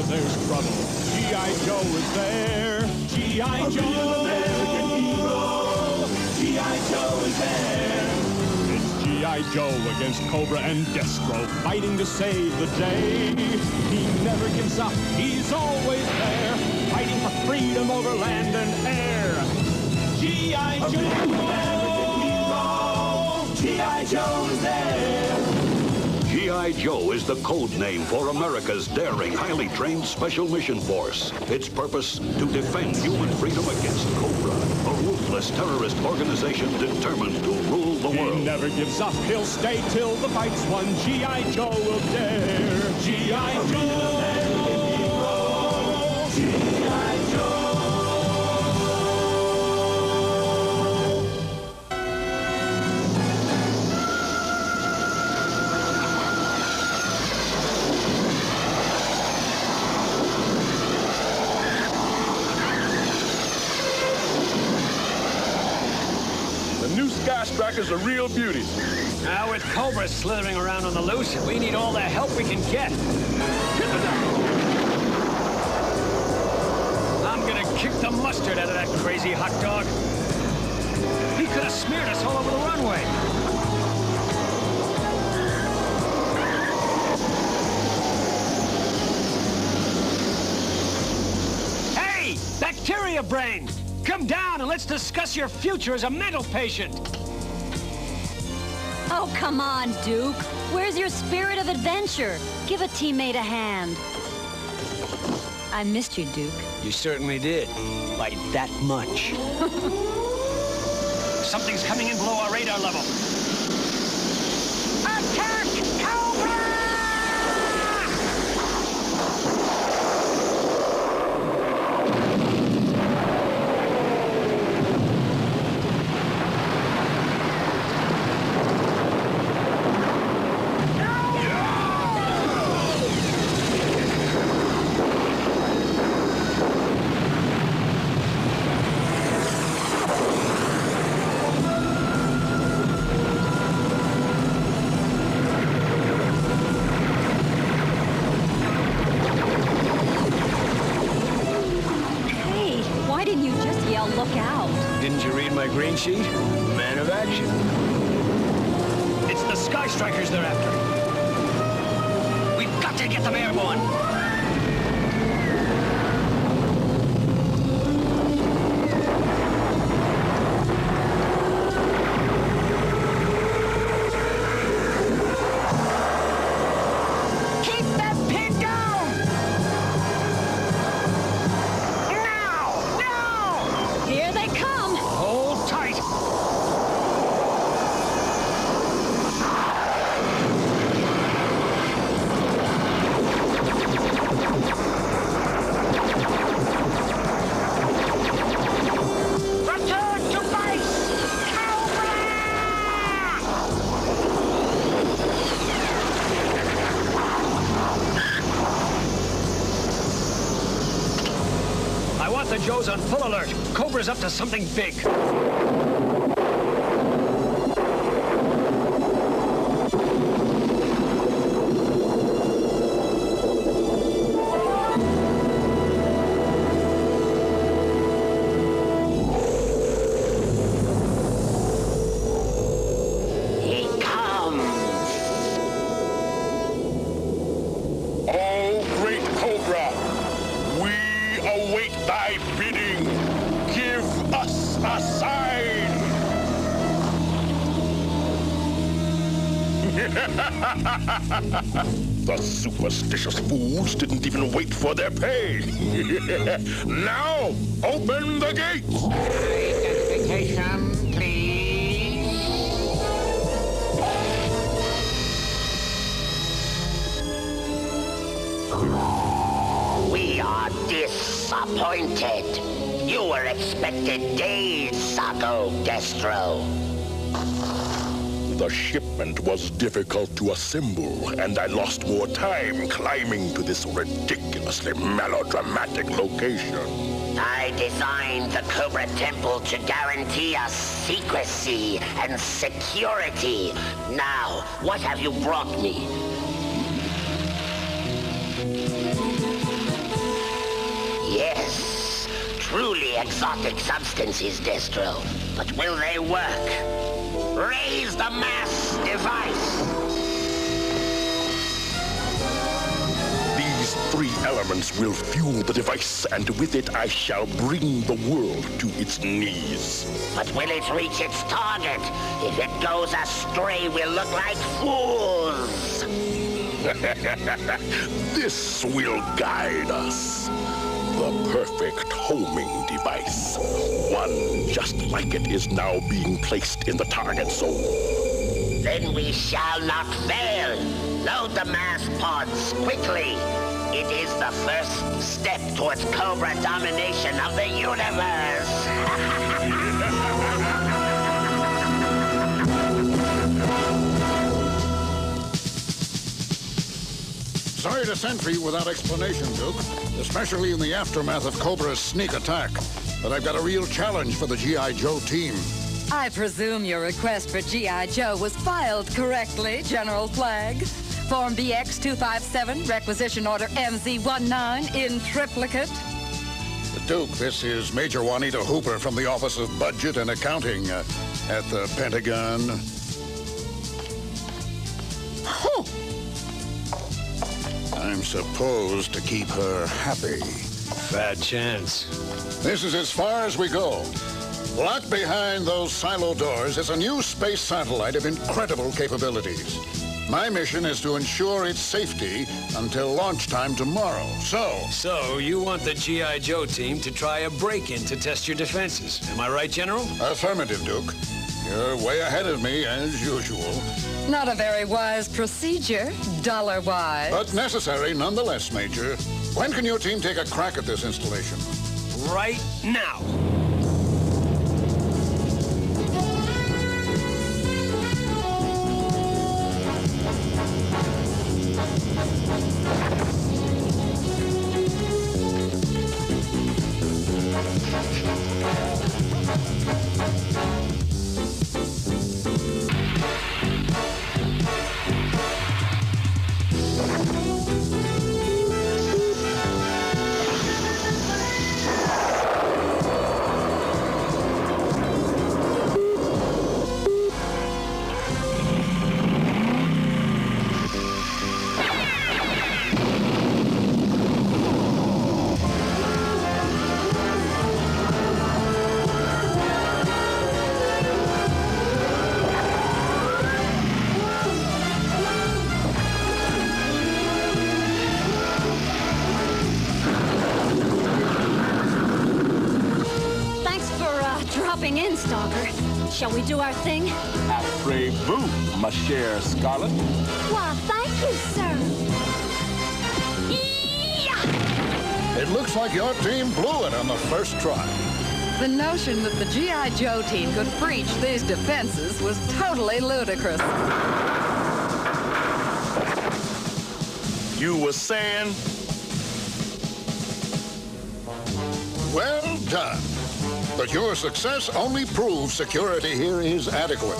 whenever there's trouble, G.I. Joe is there. G.I. Joe, American hero. G.I. Joe is there. It's G.I. Joe against Cobra and Destro, fighting to save the day. He never gives up, he's always there, fighting for freedom over land and air. G.I. Joe, American hero. G.I. Joe is there. G.I. Joe is the code name for America's daring, highly trained Special Mission Force. Its purpose, to defend human freedom against Cobra, a ruthless terrorist organization determined to rule the world. He never gives up, he'll stay till the fight's won. G.I. Joe will dare. G.I. Joe, American hero. G.I. Joe. Sky Striker's a real beauty. Now with Cobra slithering around on the loose, we need all the help we can get. I'm gonna kick the mustard out of that crazy hot dog. He could have smeared us all over the runway. Hey, Bacteria Brain! Come down and let's discuss your future as a mental patient. Oh, come on, Duke. Where's your spirit of adventure? Give a teammate a hand. I missed you, Duke. You certainly did. By that much. Something's coming in below our radar level. Attack! Cobra! Look out. Didn't you read my green sheet? Man of action. It's the Sky Strikers they're after. We've got to get them airborne. Keep that pin down! Here they come! Hold tight! Return to base! Cobra! I want the Joes on full alert. Cobra's up to something big. He comes. Oh, great Cobra, we await thy bidding. Give us a sign. The superstitious fools didn't even wait for their pay. Now, open the gates. Identification, please. We are disappointed. You were expected days ago, Destro. The shipment was difficult to assemble, and I lost more time climbing to this ridiculously melodramatic location. I designed the Cobra Temple to guarantee us secrecy and security. Now, what have you brought me? Yes, truly exotic substances, Destro. But will they work? Raise the mass device. These three elements will fuel the device, and with it I shall bring the world to its knees. But will it reach its target? If it goes astray, we'll look like fools. This will guide us. The perfect homing device. One just like it is now being placed in the target zone. Then we shall not fail. Load the mass pods quickly. It is the first step towards Cobra domination of the universe. Sorry to send for you without explanation, Duke, especially in the aftermath of Cobra's sneak attack. But I've got a real challenge for the G.I. Joe team. I presume your request for G.I. Joe was filed correctly, General Flagg. Form BX-257, requisition order MZ-19 in triplicate. Duke, this is Major Juanita Hooper from the Office of Budget and Accounting at the Pentagon. I'm supposed to keep her happy. Bad chance. This is as far as we go. Locked behind those silo doors is a new space satellite of incredible capabilities. My mission is to ensure its safety until launch time tomorrow. So you want the G.I. Joe team to try a break-in to test your defenses. Am I right, General? Affirmative, Duke. You're way ahead of me, as usual. Not a very wise procedure, dollar-wise. But necessary nonetheless, Major. When can your team take a crack at this installation? Right now. In, Stalker. Shall we do our thing? Après-vous, ma chère Scarlet. Well, thank you, sir. It looks like your team blew it on the first try. The notion that the G.I. Joe team could breach these defenses was totally ludicrous. You were saying? Well done. But your success only proves security here is adequate.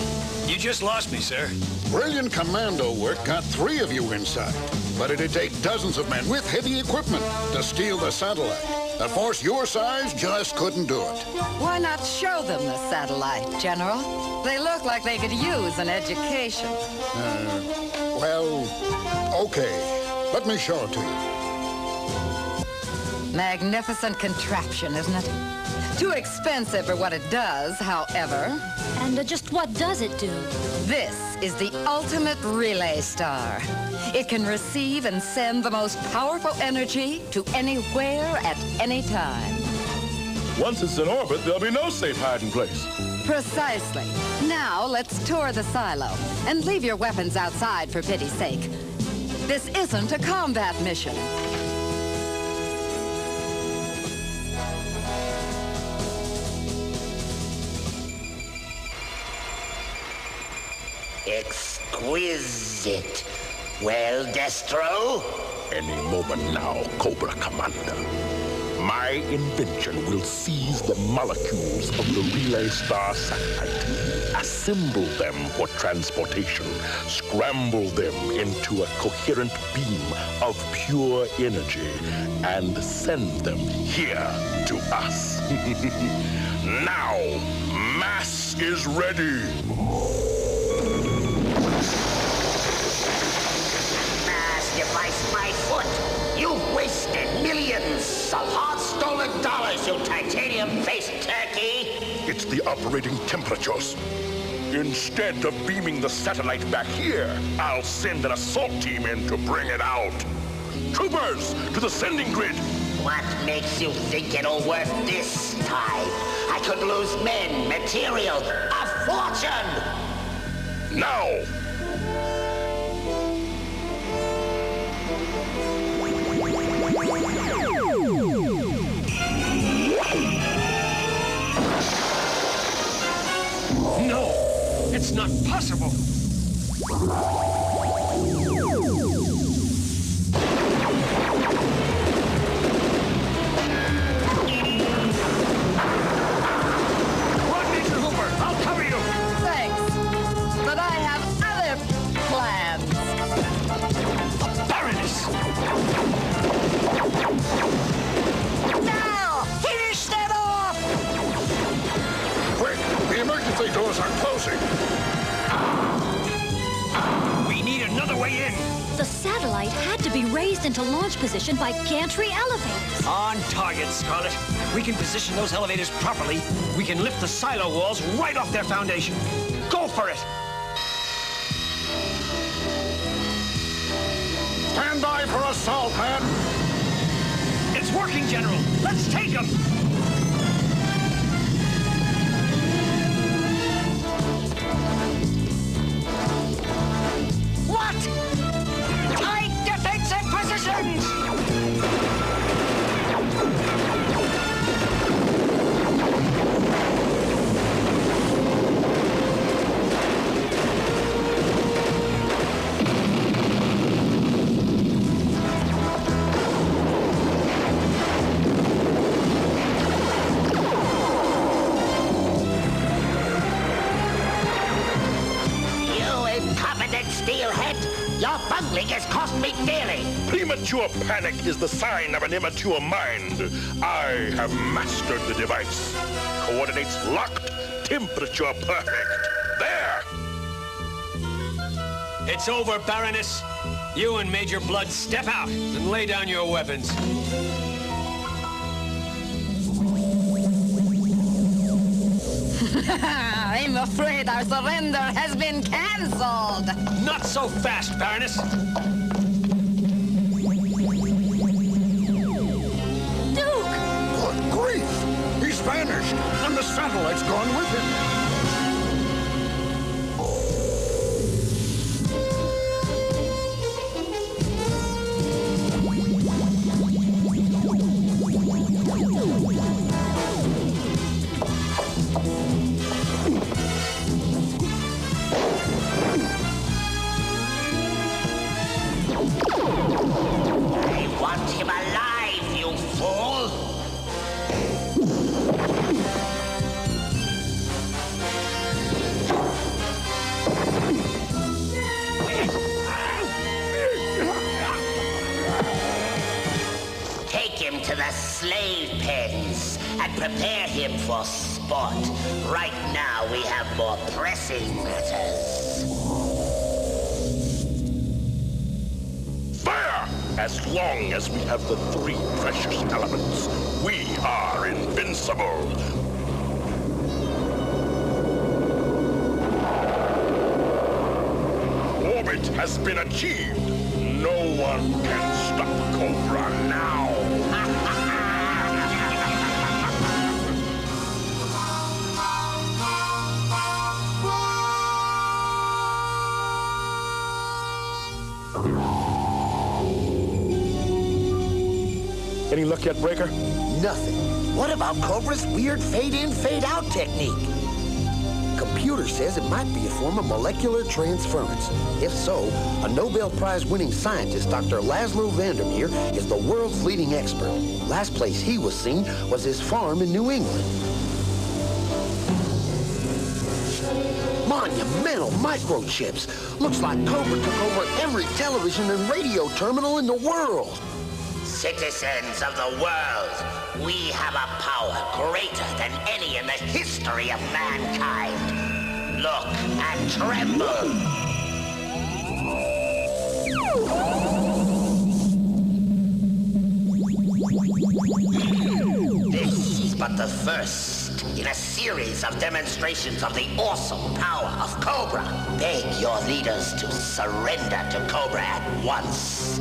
You just lost me, sir. Brilliant commando work got 3 of you inside. But it'd take dozens of men with heavy equipment to steal the satellite. A force your size just couldn't do it. Why not show them the satellite, General? They look like they could use an education. Well, okay. Let me show it to you. Magnificent contraption, isn't it? Too expensive for what it does, however. And just what does it do? This is the ultimate relay star. It can receive and send the most powerful energy to anywhere at any time. Once it's in orbit, there'll be no safe hiding place. Precisely. Now let's tour the silo and leave your weapons outside for pity's sake. This isn't a combat mission. Exquisite. Well, Destro? Any moment now, Cobra Commander. My invention will seize the molecules of the Relay Star satellite, assemble them for transportation, scramble them into a coherent beam of pure energy, and send them here to us. Now, mass is ready. Mass device my foot. You've wasted millions of hard-stolen dollars, you titanium-faced turkey. It's the operating temperatures. Instead of beaming the satellite back here, I'll send an assault team in to bring it out. Troopers, to the sending grid. What makes you think it'll work this time? I could lose men, material, a fortune! Now! No! It's not possible! Run, Major Hooper! I'll cover you! Thanks. But I have other plans. Baroness! Now! Finish that off! Quick! The emergency doors are closing. We need another way in! The satellite had to be raised into launch position by gantry elevators. On target, Scarlet. We can position those elevators properly. We can lift the silo walls right off their foundation. Go for it! Stand by for assault, man. It's working, General. Let's take them! What? Tight defensive positions! You incompetent steelhead! Your bungling has cost me dearly! Premature panic is the sign of an immature mind. I have mastered the device. Coordinates locked, temperature perfect. There! It's over, Baroness. You and Major Blood step out and lay down your weapons. I'm afraid our surrender has been cancelled. Not so fast, Baroness. Duke! Good grief! He's vanished, and the satellite's gone with him. I want him alive, you fool! Take him to the slave pens and prepare him for sport. Right now, we have more pressing matters. Fire! As long as we have the three precious elements, we are invincible. Orbit has been achieved. No one can stop Cobra now. Any luck yet, Breaker? Nothing. What about Cobra's weird fade-in, fade-out technique? computer says it might be a form of molecular transference. If so, a Nobel Prize-winning scientist, Dr. Laszlo Vandermeer, is the world's leading expert. Last place he was seen was his farm in New England. Monumental microchips. Looks like Cobra took over every television and radio terminal in the world. Citizens of the world, we have a power greater than any in the history of mankind. Look and tremble. This is but the first in a series of demonstrations of the awesome power of Cobra. Beg your leaders to surrender to Cobra at once.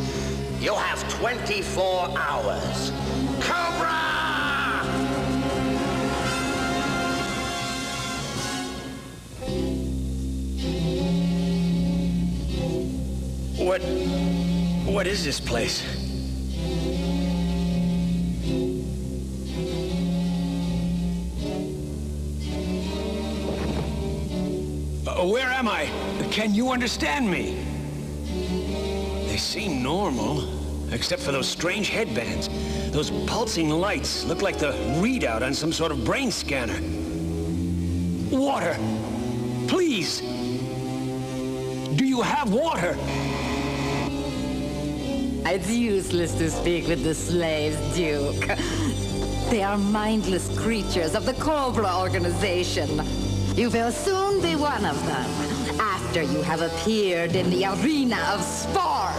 You have 24 hours. Cobra! What is this place? Where am I? Can you understand me? They seem normal, except for those strange headbands. Those pulsing lights look like the readout on some sort of brain scanner. Water! Please! Do you have water? It's useless to speak with the slaves, Duke. They are mindless creatures of the Cobra organization. You will soon be one of them, after you have appeared in the arena of sport.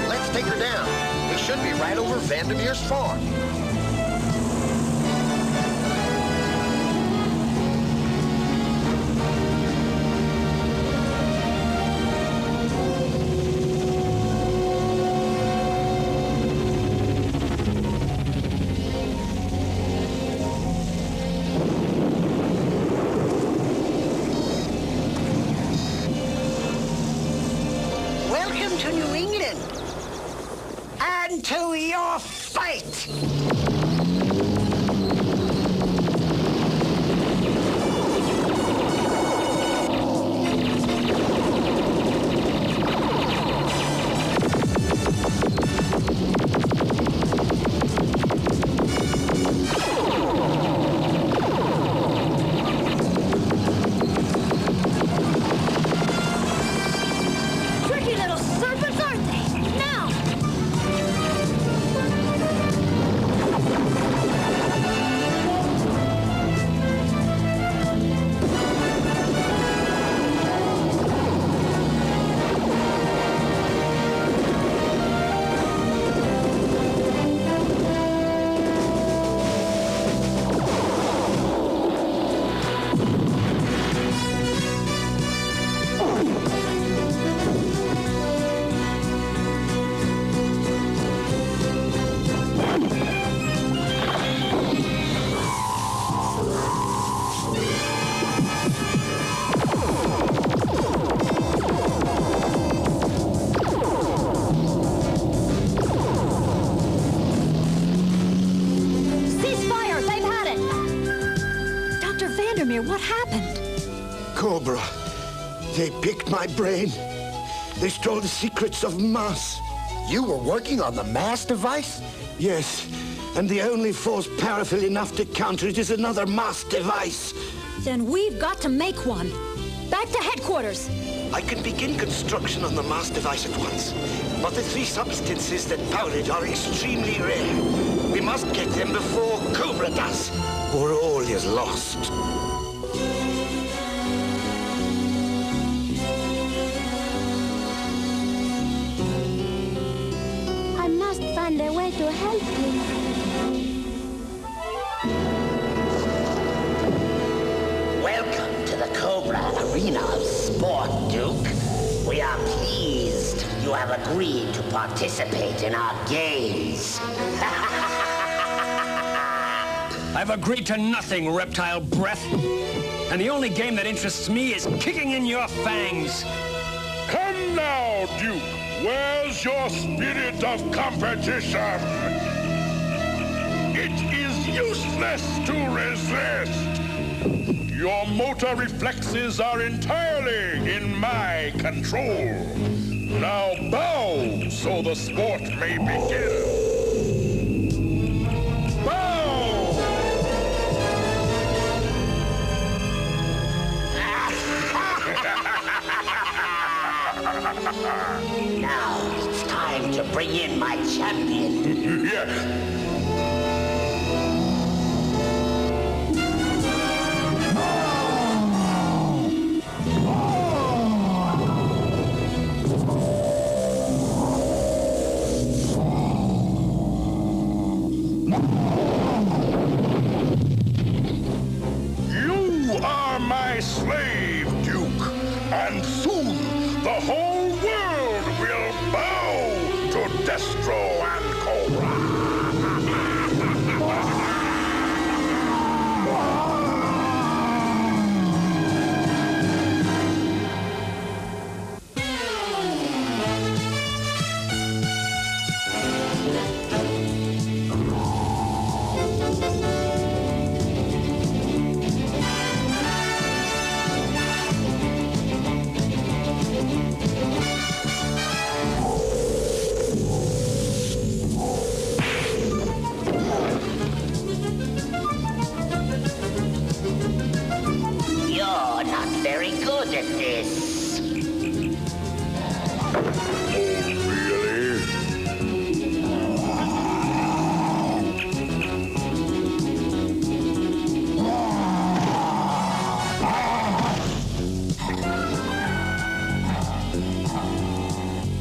Let's take her down. We should be right over Vandermeer's farm. Welcome to New England. And to your fight. Tricky little serpents, aren't they? Now! Ceasefire! They've had it! Dr. Vandermeer, what happened? Cobra. They picked my brain. They stole the secrets of mass. You were working on the mass device? Yes, and the only force powerful enough to counter it is another mass device. Then we've got to make one. Back to headquarters. I can begin construction on the mass device at once. But the three substances that power it are extremely rare. We must get them before Cobra does, or all is lost. I must find a way to help you. Welcome to the Cobra Arena of Sport, Duke. We are pleased you have agreed to participate in our games. I've agreed to nothing, reptile breath. And the only game that interests me is kicking in your fangs. Come now, Duke. Where's your spirit of competition? It is useless to resist. Your motor reflexes are entirely in my control. Now bow so the sport may begin. Bow! Now it's time to bring in my champion. Yes. You are my slave, Duke, and soon the whole world will bow to Destro and Cobra. You're not very good at this. Oh, really?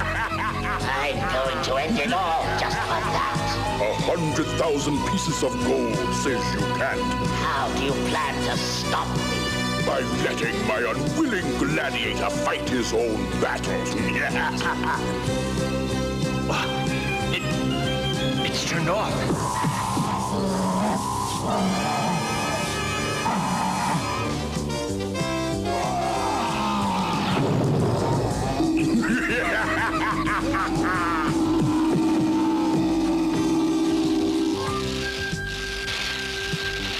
I'm going to end it all just for that. 100,000 pieces of gold says you can't. How do you plan to stop me? By letting my unwilling gladiator fight his own battles. It's turned off.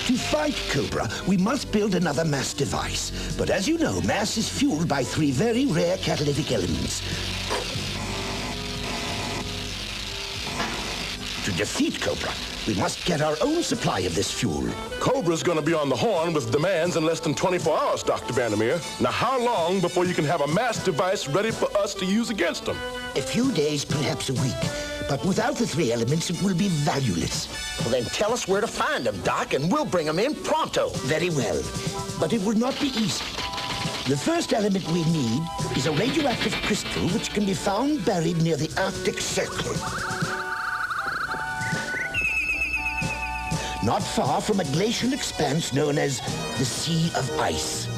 To fight Cobra, we must build another mass device. But as you know, mass is fueled by 3 very rare catalytic elements. To defeat Cobra, we must get our own supply of this fuel. Cobra's gonna be on the horn with demands in less than 24 hours, Dr. Vandermeer. Now, how long before you can have a mass device ready for us to use against him? A few days, perhaps a week. But without the 3 elements, it will be valueless. Well, then tell us where to find them, Doc, and we'll bring them in pronto. Very well. But it will not be easy. The first element we need is a radioactive crystal which can be found buried near the Arctic Circle. Not far from a glacial expanse known as the Sea of Ice.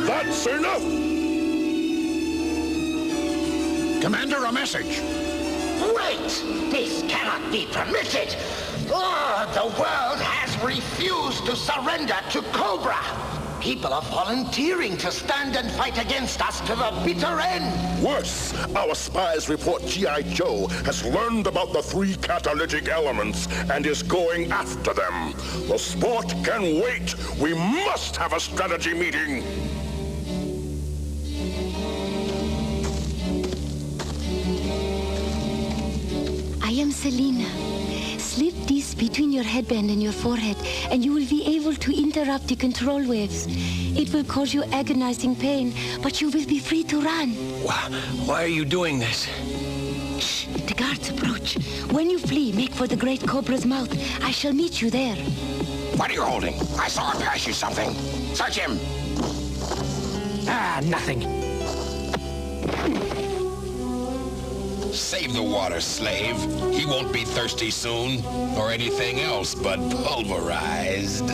That's enough! Commander, a message. Wait! This cannot be permitted! The world has refused to surrender to Cobra! People are volunteering to stand and fight against us to the bitter end! Worse, our spies report G.I. Joe has learned about the 3 catalytic elements and is going after them. The sport can wait. We must have a strategy meeting. I am Selina. Slip this between your headband and your forehead, and you will be able to interrupt the control waves. It will cause you agonizing pain, but you will be free to run. Why are you doing this? Shh, the guards approach. When you flee, make for the great cobra's mouth. I shall meet you there. What are you holding? I saw him pass you something. Search him. Nothing. Save the water, slave. He won't be thirsty soon, or anything else but pulverized.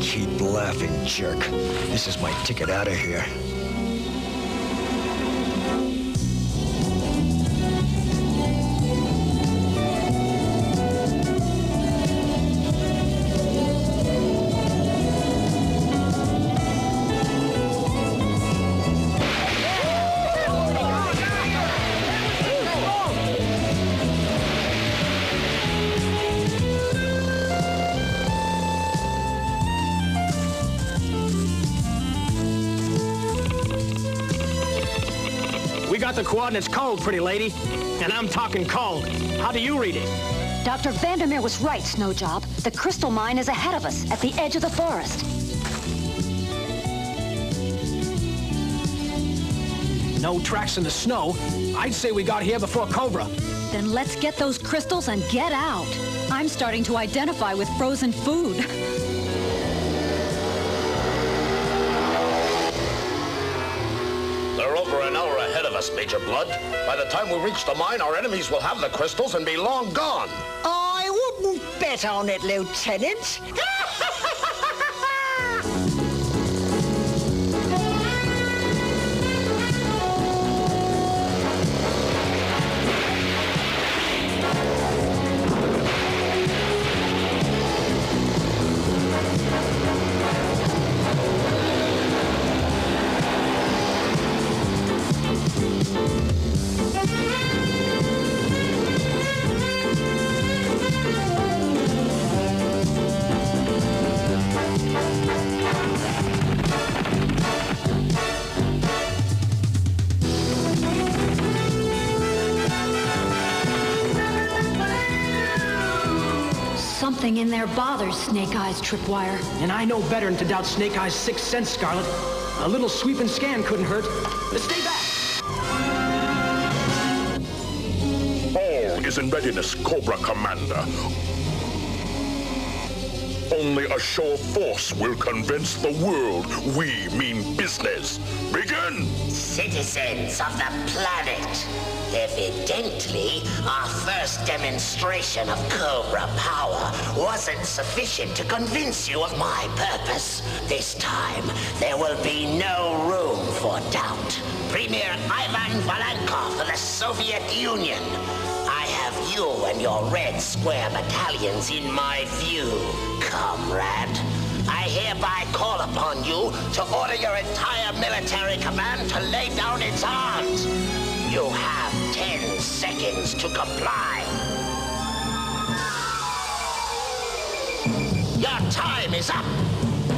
Keep laughing, jerk. This is my ticket out of here. We got the coordinates cold, pretty lady. And I'm talking cold. How do you read it? Dr. Vandermeer was right, Snowjob. The crystal mine is ahead of us, at the edge of the forest. No tracks in the snow. I'd say we got here before Cobra. Then let's get those crystals and get out. I'm starting to identify with frozen food. They're over an hour ahead of us, Major Blood. By the time we reach the mine, our enemies will have the crystals and be long gone. I wouldn't bet on it, Lieutenant. Something in there bothers Snake Eyes, Tripwire. And I know better than to doubt Snake Eyes' sixth sense, Scarlet. A little sweep and scan couldn't hurt. But stay back! All is in readiness, Cobra Commander. Only a show of force will convince the world we mean business. Begin! Citizens of the planet, evidently, our first demonstration of Cobra power wasn't sufficient to convince you of my purpose. This time, there will be no room for doubt. Premier Ivan Valenkov of the Soviet Union, I have you and your Red Square battalions in my view, comrade. I hereby call upon you to order your entire military command to lay down its arms. You have 10 seconds to comply. Your time is up.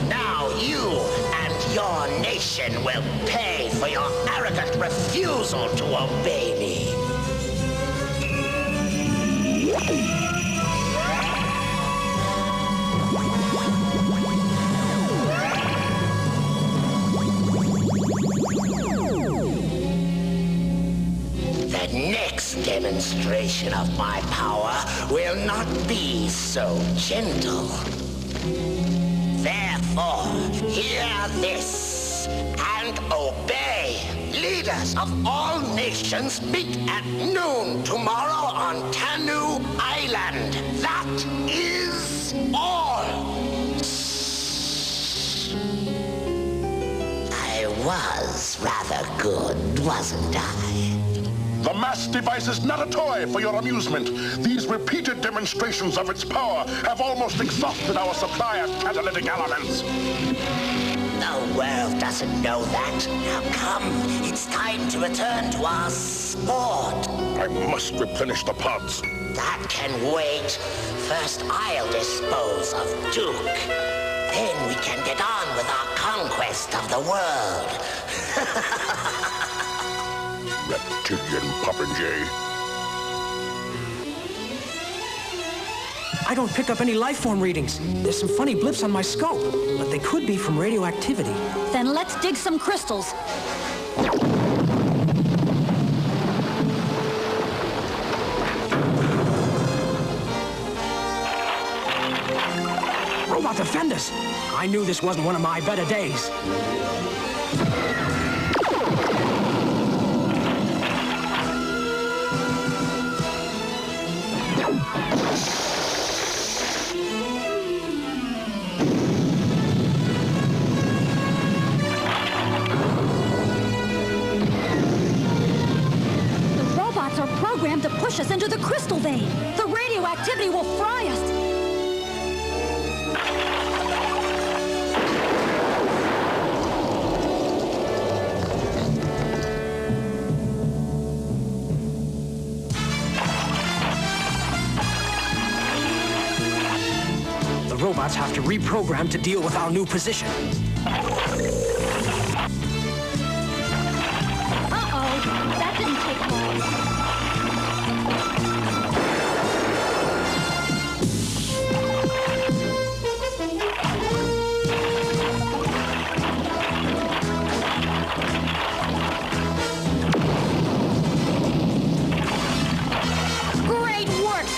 Now you and your nation will pay for your arrogant refusal to obey me. The next demonstration of my power will not be so gentle. Therefore, hear this and obey. Leaders of all nations meet at noon tomorrow on Tanu Island. That is all. I was rather good, wasn't I? The mass device is not a toy for your amusement. These repeated demonstrations of its power have almost exhausted our supply of catalytic elements. The world doesn't know that. Now come, it's time to return to our sport. I must replenish the pods. That can wait. First, I'll dispose of Duke. Then we can get on with our conquest of the world. Reptilian popinjay. I don't pick up any life form readings. There's some funny blips on my scope, but they could be from radioactivity. Then let's dig some crystals. robot defend us! I knew this wasn't one of my better days. Programmed to push us into the crystal vein. The radioactivity will fry us. The robots have to reprogram to deal with our new position. Uh-oh, that didn't take long.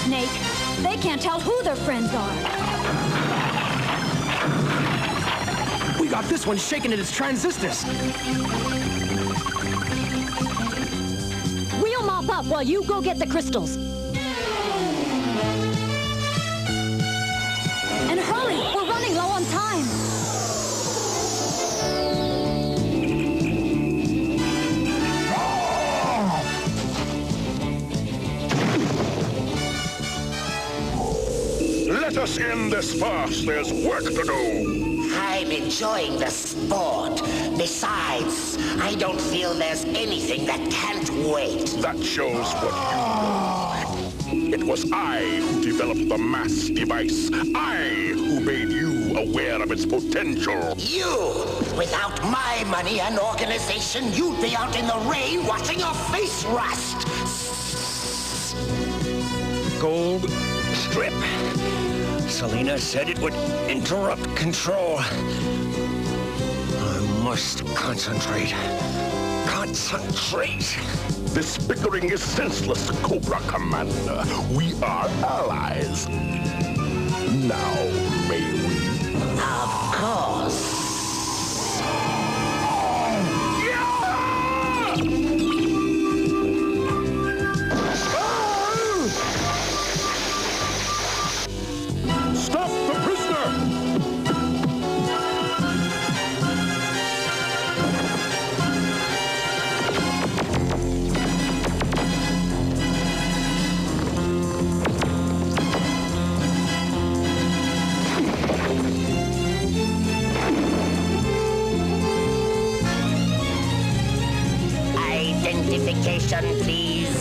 Snake. They can't tell who their friends are. We got this one shaking at its transistors. We'll mop up while you go get the crystals. And hurry! We're running low on time. Let us end this farce. There's work to do. I'm enjoying the sport. Besides, I don't feel there's anything that can't wait. That shows what you know. It was I who developed the mass device. I who made you aware of its potential. You! Without my money and organization, you'd be out in the rain watching your face rust. Gold strip. Selina said it would interrupt control. I must concentrate. Concentrate. This bickering is senseless, Cobra Commander. We are allies. Now, may we? Of course. Stop the prisoner! Identification, please.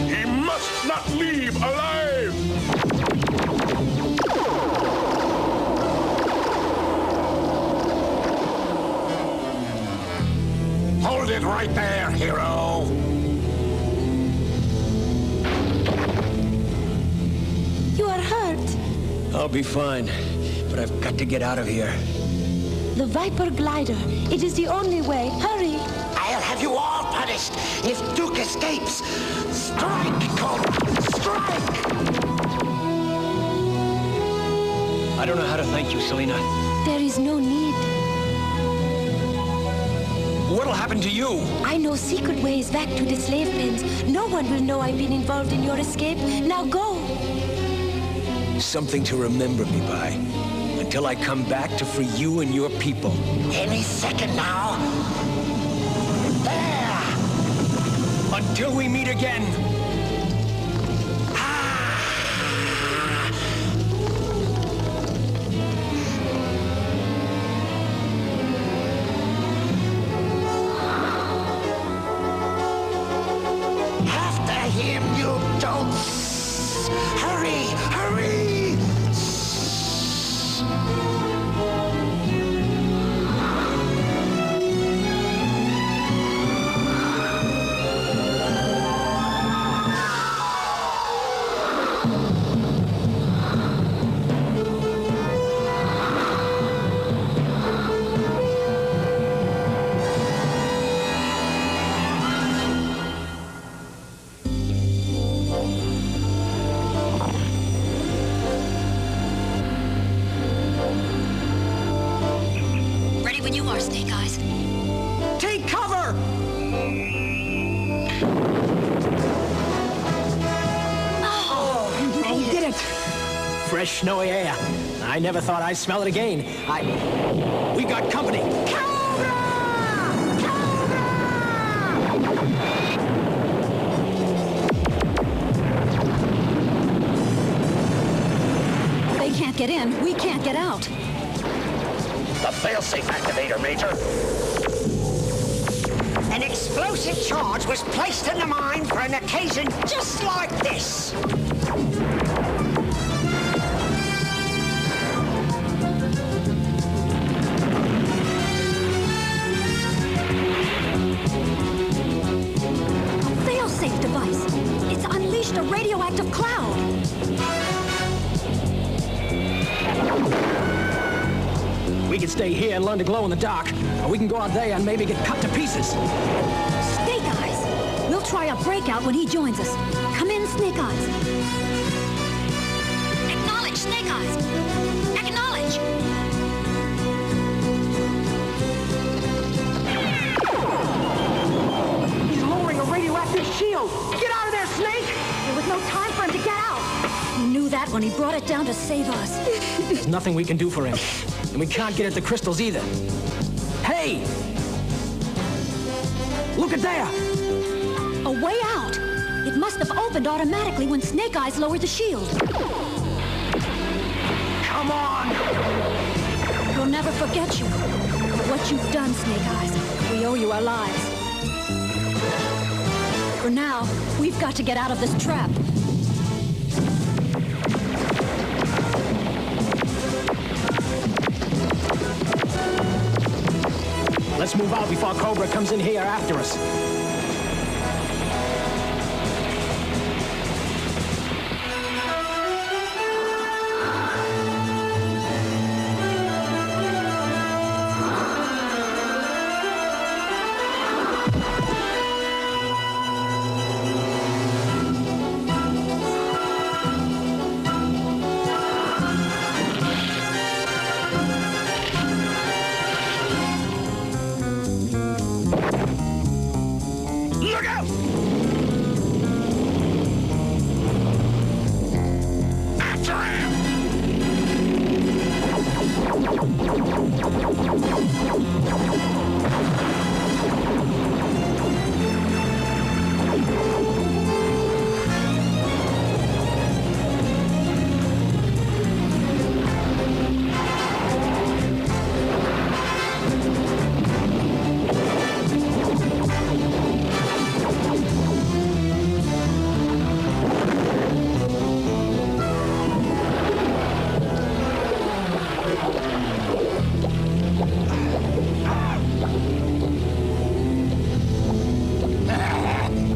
He must not leave alive! Hold it right there, hero! You are hurt. I'll be fine, but I've got to get out of here. The Viper glider. It is the only way. Hurry. I'll have you all punished if Duke escapes. Strike, Cobra! Strike! I don't know how to thank you, Selina. There is no need. What'll happen to you? I know secret ways back to the slave pens. No one will know I've been involved in your escape. Now go. Something to remember me by. Until I come back to free you and your people. Any second now. There! Until we meet again. After him, you don'ts! Hurry! Hurry! than you are, Snake Eyes. Take cover! Oh, we did it! Fresh, snowy air. I never thought I'd smell it again. We got company. They can't get in. We can't get out. The failsafe activator, Major. An explosive charge was placed in the mine for an occasion just like this. Failsafe device. It's unleashed a radioactive cloud. We can stay here and learn to glow in the dark, or we can go out there and maybe get cut to pieces. Snake Eyes. We'll try a breakout when he joins us. Come in, Snake Eyes. Acknowledge, Snake Eyes. Acknowledge. He's lowering a radioactive shield. Get out of there, Snake! There was no time for him to get out. He knew that when he brought it down to save us. There's nothing we can do for him. And we can't get at the crystals either. Hey! Look at there! A way out. It must have opened automatically when Snake Eyes lowered the shield. Come on! We'll never forget you. For what you've done, Snake Eyes. We owe you our lives. For now, we've got to get out of this trap. Let's move out before Cobra comes in here after us. Look out! After him!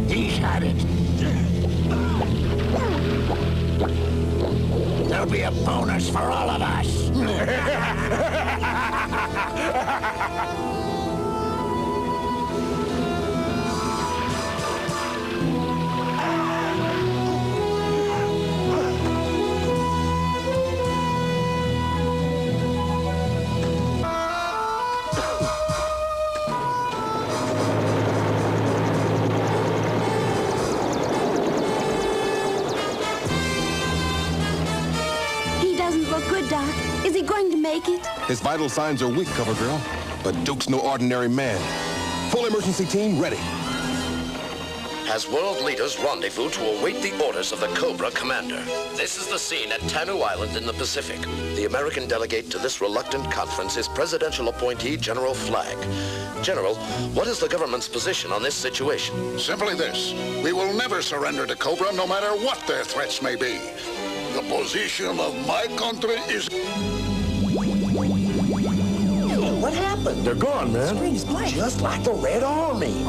He's had it. There'll be a bonus for all of us. Good, Doc. Is he going to make it? His vital signs are weak, CoverGirl. But Duke's no ordinary man. Full emergency team ready. As world leaders rendezvous to await the orders of the Cobra commander. This is the scene at Tanu Island in the Pacific. The American delegate to this reluctant conference is presidential appointee General Flagg. General, what is the government's position on this situation? Simply this. We will never surrender to Cobra, no matter what their threats may be. The position of my country is... What happened? They're gone, man. Screen's blank. Just like the Red Army.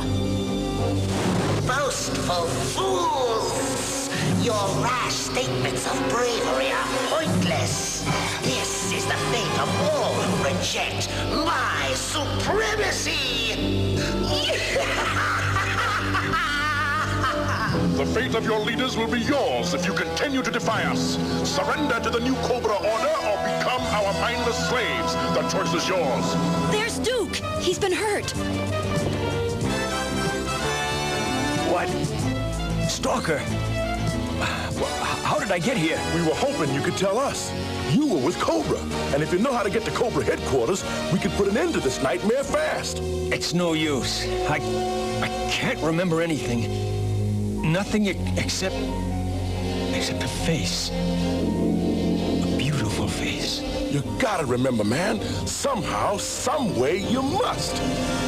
Boastful fools! Your rash statements of bravery are pointless. This is the fate of all who reject my supremacy! The fate of your leaders will be yours if you continue to defy us. Surrender to the new Cobra Order or become our mindless the slaves. The choice is yours. There's Duke. He's been hurt. What? Stalker? How did I get here? We were hoping you could tell us. You were with Cobra. And if you know how to get to Cobra headquarters, we could put an end to this nightmare fast. It's no use. I can't remember anything. Nothing except a face. A beautiful face. You gotta remember, man. Somehow, some way, you must.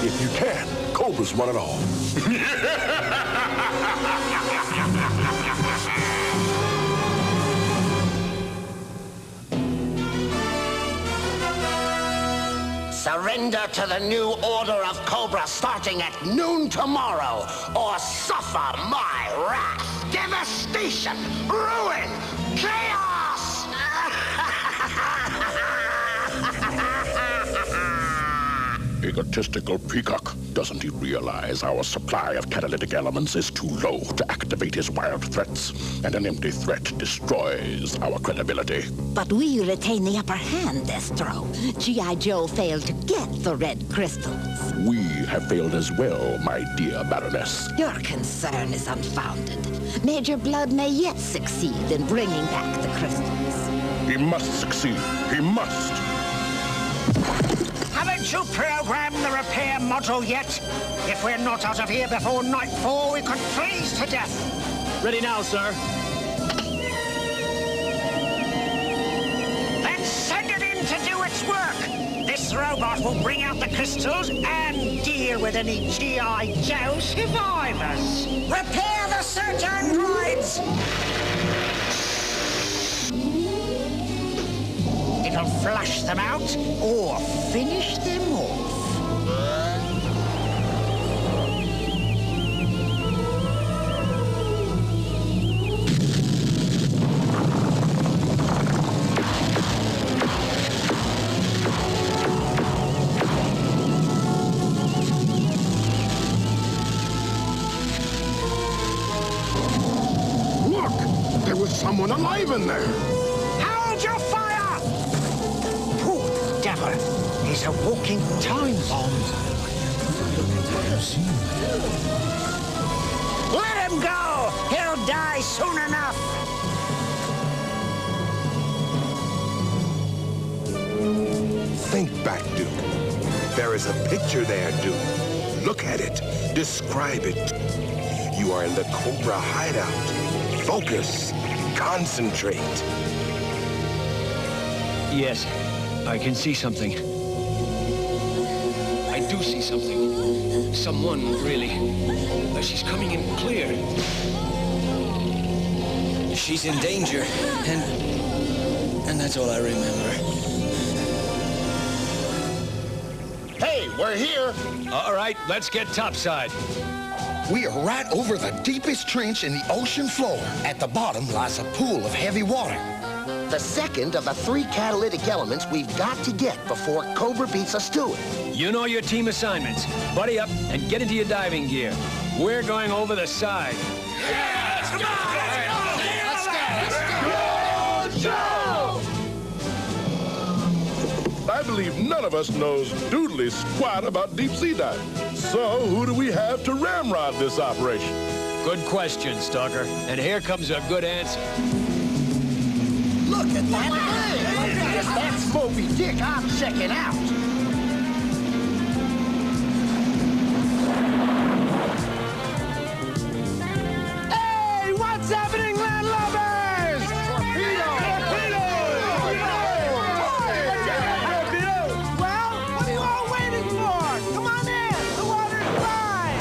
If you can, Cobra's won it all. Surrender to the new order of Cobra starting at noon tomorrow, or suffer my wrath, devastation, ruin, chaos! Egotistical peacock. Doesn't he realize our supply of catalytic elements is too low to activate his wild threats? And an empty threat destroys our credibility. But we retain the upper hand, Destro. G.I. Joe failed to get the red crystals. We have failed as well, my dear Baroness. Your concern is unfounded. Major Blood may yet succeed in bringing back the crystals. He must succeed. He must. Haven't you programmed the repair module yet? If we're not out of here before nightfall, we could freeze to death. Ready now, sir. Then send it in to do its work. This robot will bring out the crystals and deal with any G.I. Joe survivors. Repair the search androids! It'll flush them out or finish them off. Look! There was someone alive in there! Hold your fire! Devil. He's a walking time bomb. Let him go! He'll die soon enough! Think back, Duke. There is a picture there, Duke. Look at it. Describe it. You are in the Cobra hideout. Focus. Concentrate. Yes. I can see something. I do see something. Someone, really. She's coming in clear. She's in danger, and that's all I remember. Hey, we're here. All right, let's get topside. We are right over the deepest trench in the ocean floor. At the bottom lies a pool of heavy water. The second of the 3 catalytic elements we've got to get before Cobra beats us to it. You know your team assignments. Buddy up and get into your diving gear. We're going over the side. Yeah, come on! Let's go! I believe none of us knows doodly squat about deep-sea diving. So who do we have to ramrod this operation? Good question, Stalker. And here comes a good answer. Look at that! If that's Moby Dick, I'm checking out. Hey, what's happening, landlubbers? Torpedo! Well, what are you all waiting for? Come on in. The water's fine.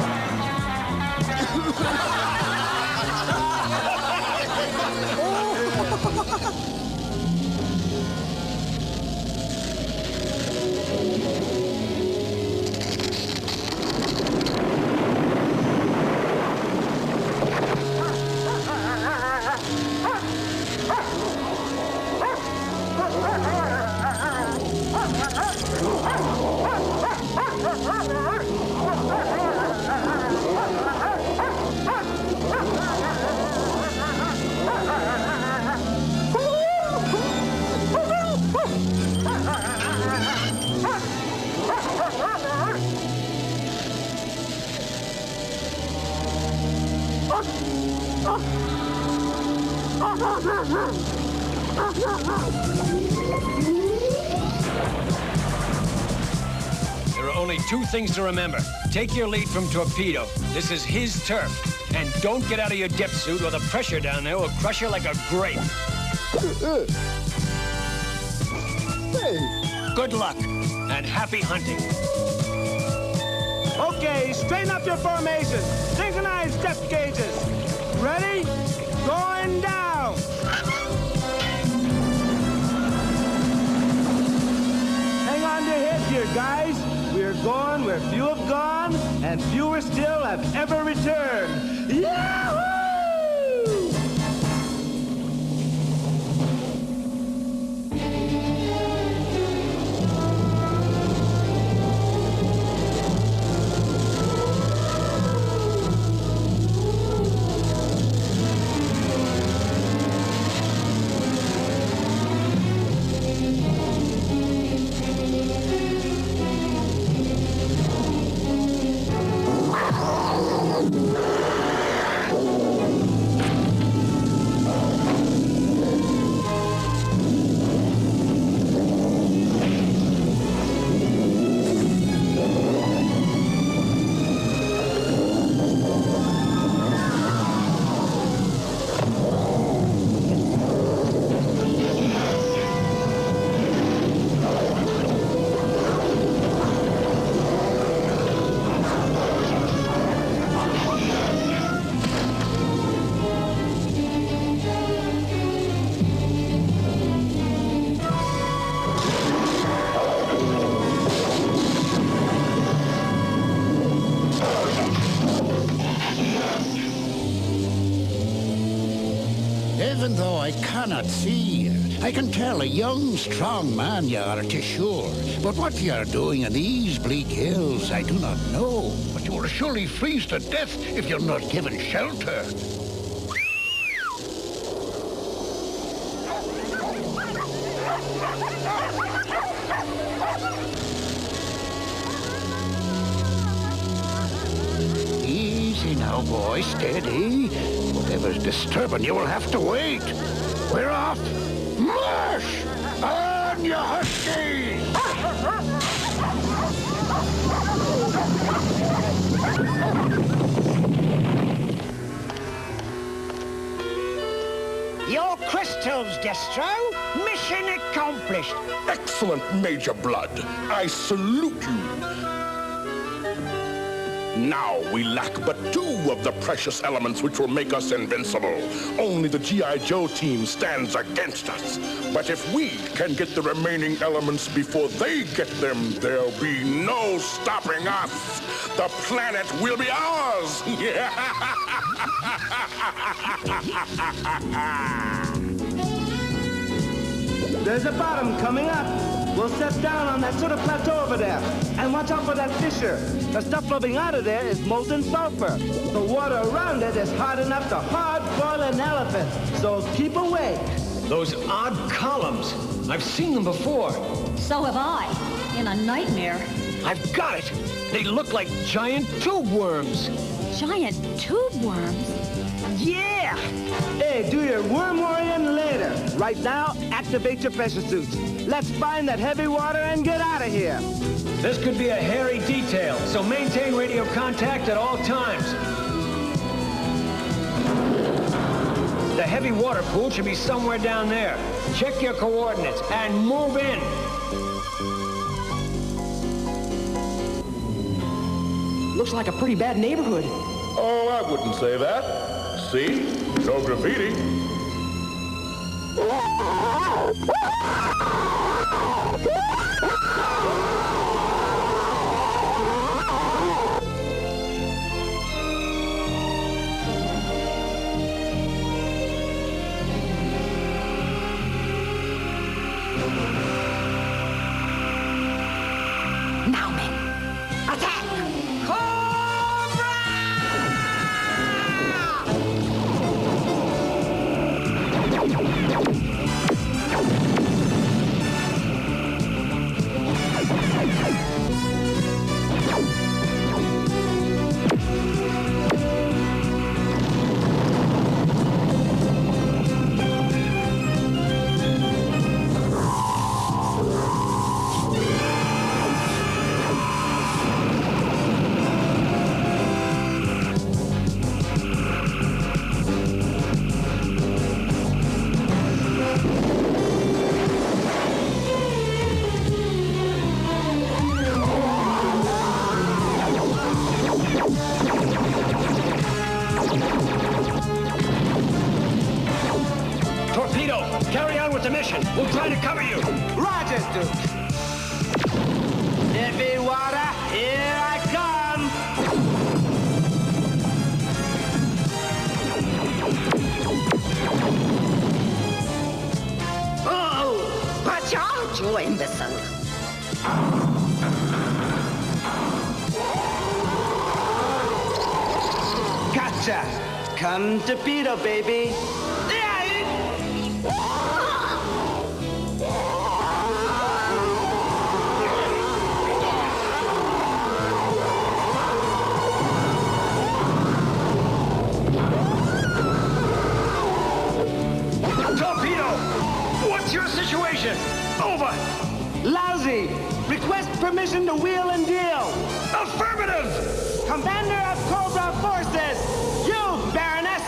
There are only two things to remember. Take your lead from Torpedo. This is his turf. And don't get out of your depth suit or the pressure down there will crush you like a grape. Good luck and happy hunting. Okay, straighten up your formation. Synchronize depth gauges. Ready? Going down. Hang on to your headgear, guys. We're going where few have gone, and fewer still have ever returned. Yahoo! Even though I cannot see you, I can tell a young, strong man you are, 'tis sure. But what you are doing in these bleak hills, I do not know. But you will surely freeze to death if you're not given shelter. Easy now, boy, steady. Whatever's disturbing you will have to wait. We're off. March! On you huskies! Your crystals, Destro. Mission accomplished. Excellent, Major Blood. I salute you. Now we lack but two of the precious elements which will make us invincible. Only the G.I. Joe team stands against us. But if we can get the remaining elements before they get them, there'll be no stopping us. The planet will be ours. There's a bottom coming up. We'll set down on that sort of plateau over there. And watch out for that fissure. The stuff flowing out of there is molten sulfur. The water around it is hot enough to hard-boil an elephant. So keep awake. Those odd columns. I've seen them before. So have I. In a nightmare. I've got it. They look like giant tube worms. Giant tube worms? Yeah! Hey, do your worm worrying later. Right now, activate your pressure suits. Let's find that heavy water and get out of here. This could be a hairy detail, so maintain radio contact at all times. The heavy water pool should be somewhere down there. Check your coordinates and move in. Looks like a pretty bad neighborhood. Oh, I wouldn't say that. See? No graffiti. Now, men, attack! imbecile. Gotcha! Come to Peter, baby. Torpedo! What's your situation? Over! Lousy! Request permission to wheel and deal! Affirmative! Commander of Cobra Forces! You, Baroness!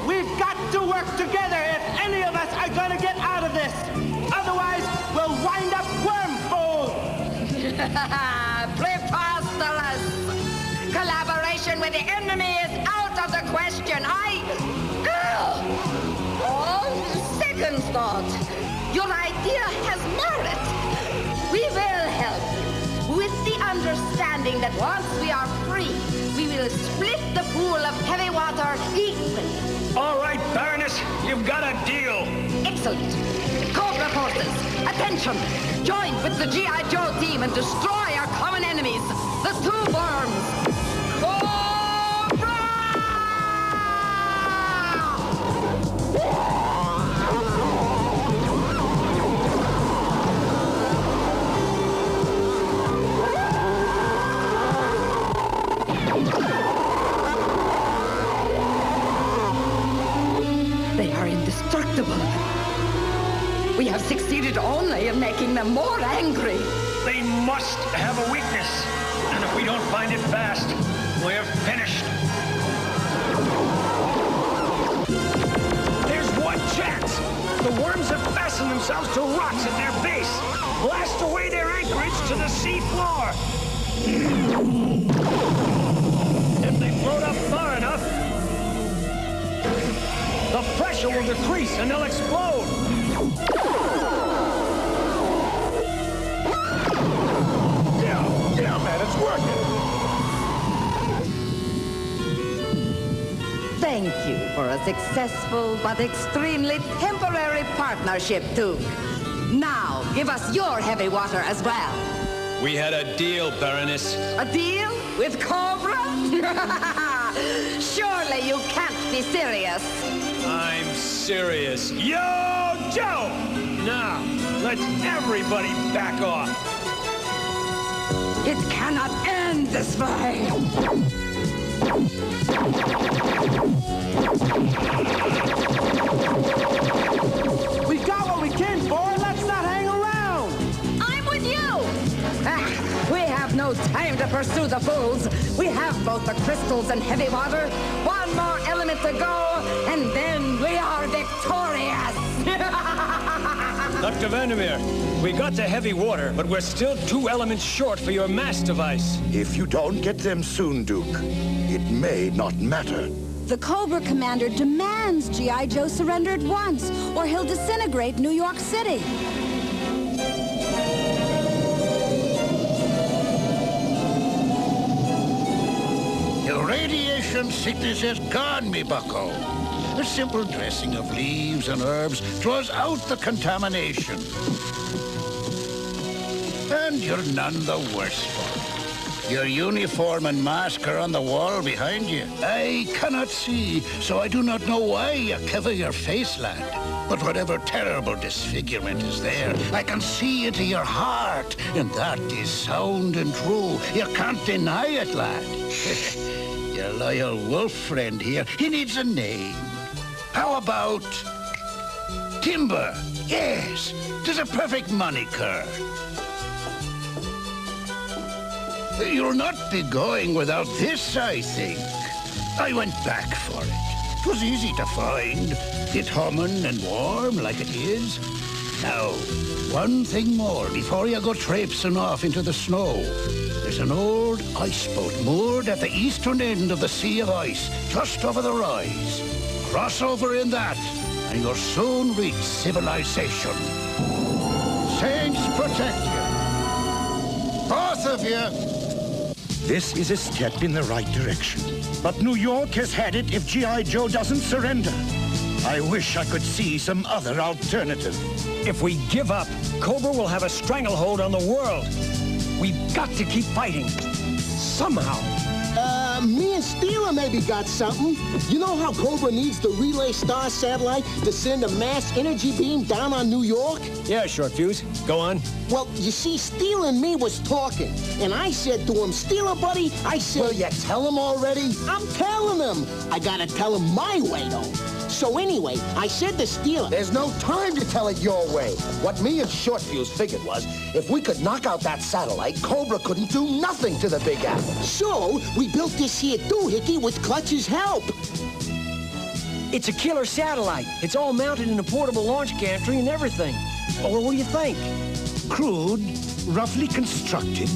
We've got to work together if any of us are gonna get out of this! Otherwise, we'll wind up worm food! Preposterous! Collaboration with the enemy is out of the question. On second thought, your idea has merit. We will help you with the understanding that once we are free, we will split the pool of heavy water equally. All right, Baroness, you've got a deal. Excellent. Cobra forces, attention! Join with the G.I. Joe team and destroy our common enemies, the two worms. They are indestructible. We have succeeded only in making them more angry. They must have a weakness. And if we don't find it fast, we're finished. There's one chance. The worms have fastened themselves to rocks at their base. Blast away their anchorage to the sea floor. If they float up far enough, the pressure will decrease and they'll explode. Yeah, man, it's working. Thank you for a successful but extremely temporary partnership, Duke. Now, give us your heavy water as well. We had a deal, Baroness. A deal with Cobra? Surely you can't be serious. I'm serious. Yo, Joe! Now, let's everybody back off. It cannot end this way. We got what we came for. Let's not hang around. I'm with you! We have no time to pursue the fools. We have both the crystals and heavy water. One more element to go, and then we are victorious. Dr. Vandermeer, we got the heavy water, but we're still 2 elements short for your mass device. If you don't get them soon, Duke, it may not matter. The Cobra Commander demands G.I. Joe surrender at once, or he'll disintegrate New York City. The radiation sickness is gone, me bucko. A simple dressing of leaves and herbs draws out the contamination. And you're none the worse for it. Your uniform and mask are on the wall behind you. I cannot see, so I do not know why you cover your face, lad. But whatever terrible disfigurement is there, I can see into your heart, and that is sound and true. You can't deny it, lad. Your loyal wolf friend here, he needs a name. How about Timber? Yes, 'tis a perfect moniker. You'll not be going without this, I think. I went back for it. 'Twas easy to find. It's humming and warm like it is. Now, one thing more before you go traipsing off into the snow. There's an old ice boat moored at the eastern end of the Sea of Ice, just over the rise. Cross over in that, and you'll soon reach civilization. Saints protect you. Both of you. This is a step in the right direction. But New York has had it if G.I. Joe doesn't surrender. I wish I could see some other alternative. If we give up, Cobra will have a stranglehold on the world. We've got to keep fighting. Somehow. Me and Steeler maybe got something. You know how Cobra needs the Relay Star satellite to send a mass energy beam down on New York? Yeah, Short Fuse. Go on. Well, you see, Steeler and me was talking, and I said to him, Steeler, buddy, I said... Will you tell him already? I'm telling him. I gotta tell him my way, though. So anyway, I said to Steeler... There's no time to tell it your way. What me and Short Fuse figured was, if we could knock out that satellite, Cobra couldn't do nothing to the Big Apple. So, we built this here doohickey with Clutch's help. It's a killer satellite. It's all mounted in a portable launch gantry and everything. Or what do you think? Crude, roughly constructed,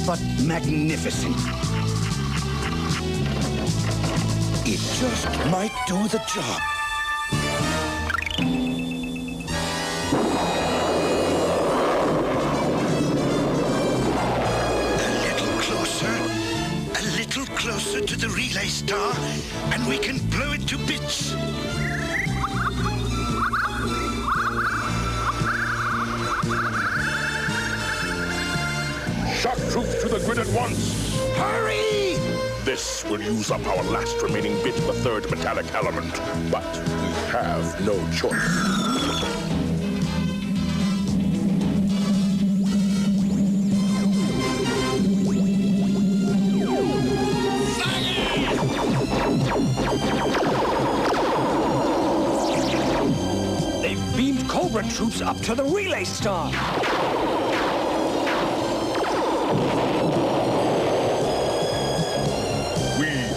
but magnificent. It just might do the job. A little closer to the Relay Star, and we can blow it to bits. Shock troops to the grid at once. Hurry! This will use up our last remaining bit of the third metallic element, but we have no choice. They've beamed Cobra troops up to the Relay Star.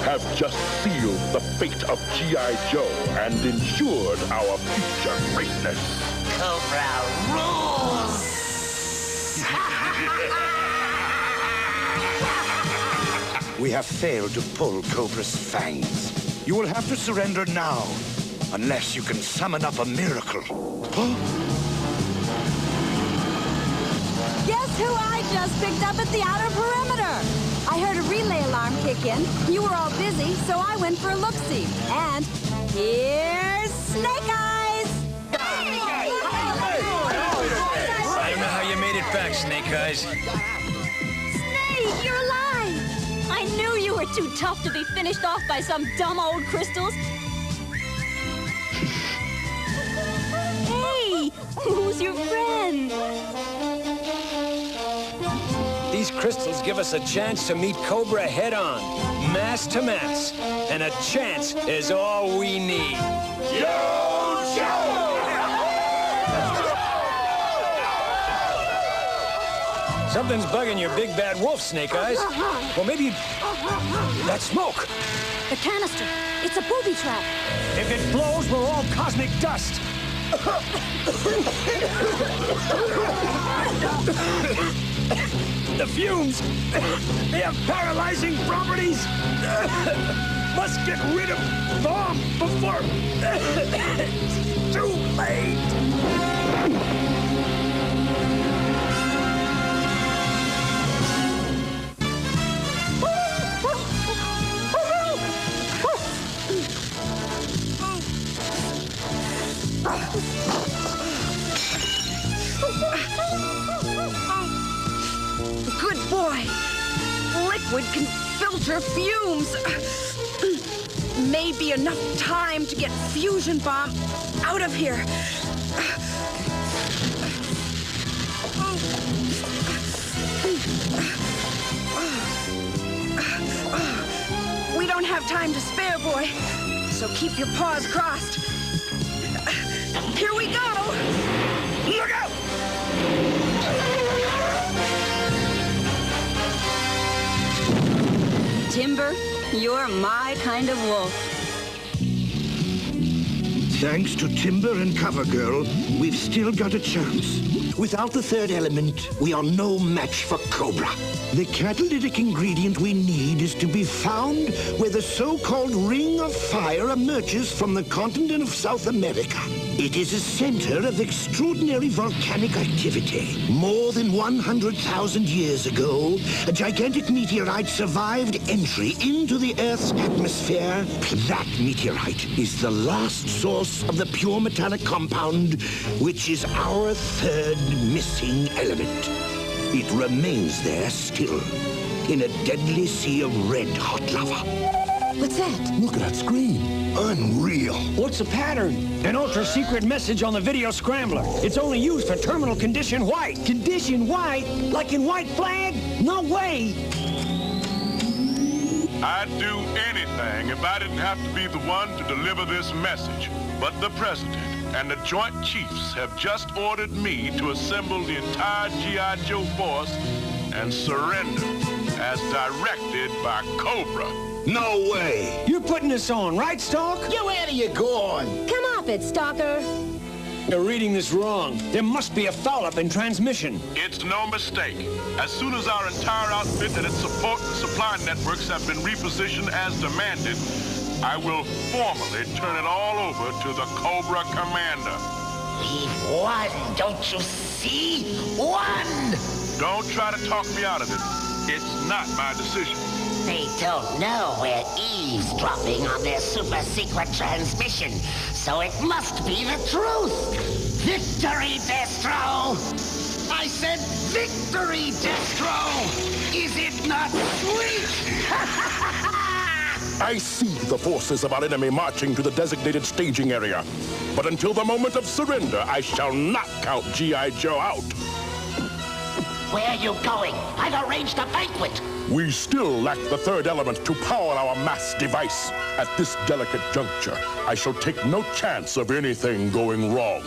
Have just sealed the fate of G.I. Joe and ensured our future greatness. Cobra rules! We have failed to pull Cobra's fangs. You will have to surrender now, unless you can summon up a miracle. Guess who I just picked up at the outer perimeter? I heard a relay alarm kick in. You were all busy, so I went for a look-see. And here's Snake Eyes! I don't know how you made it back, Snake Eyes. Snake, you're alive! I knew you were too tough to be finished off by some dumb old crystals. Hey, who's your friend? These crystals give us a chance to meet Cobra head-on, mass to mass. And a chance is all we need. Yo, Joe! Something's bugging your big bad wolf, Snake Eyes. Well, maybe that smoke. The canister. It's a booby trap. If it blows, we're all cosmic dust. The fumes, they have paralyzing properties. Must get rid of them before it's too late. Good boy. Liquid can filter fumes. Maybe enough time to get Fusion Bomb out of here. We don't have time to spare, boy. So keep your paws crossed. Here we go. Look out! Timber, you're my kind of wolf. Thanks to Timber and CoverGirl, we've still got a chance. Without the third element, we are no match for Cobra. The catalytic ingredient we need is to be found where the so-called Ring of Fire emerges from the continent of South America. It is a center of extraordinary volcanic activity. More than 100,000 years ago, a gigantic meteorite survived entry into the Earth's atmosphere. That meteorite is the last source of the pure metallic compound, which is our third missing element. It remains there still, in a deadly sea of red-hot lava. What's that? Look at that screen. Unreal. What's the pattern? An ultra-secret message on the video scrambler. It's only used for terminal condition white. Condition white? Like in White Flag? No way! I'd do anything if I didn't have to be the one to deliver this message. But the President and the Joint Chiefs have just ordered me to assemble the entire G.I. Joe force and surrender as directed by Cobra. No way! You're putting this on, right, Stalk? Where are you going? Come off it, Stalker. You're reading this wrong. There must be a foul-up in transmission. It's no mistake. As soon as our entire outfit and its support and supply networks have been repositioned as demanded, I will formally turn it all over to the Cobra Commander. We've won, don't you see? Won! Don't try to talk me out of it. It's not my decision. They don't know we're eavesdropping on their super-secret transmission, so it must be the truth. Victory, Destro! I said victory, Destro! Is it not sweet? I see the forces of our enemy marching to the designated staging area. But until the moment of surrender, I shall not count G.I. Joe out. Where are you going? I've arranged a banquet. We still lack the third element to power our mass device. At this delicate juncture, I shall take no chance of anything going wrong.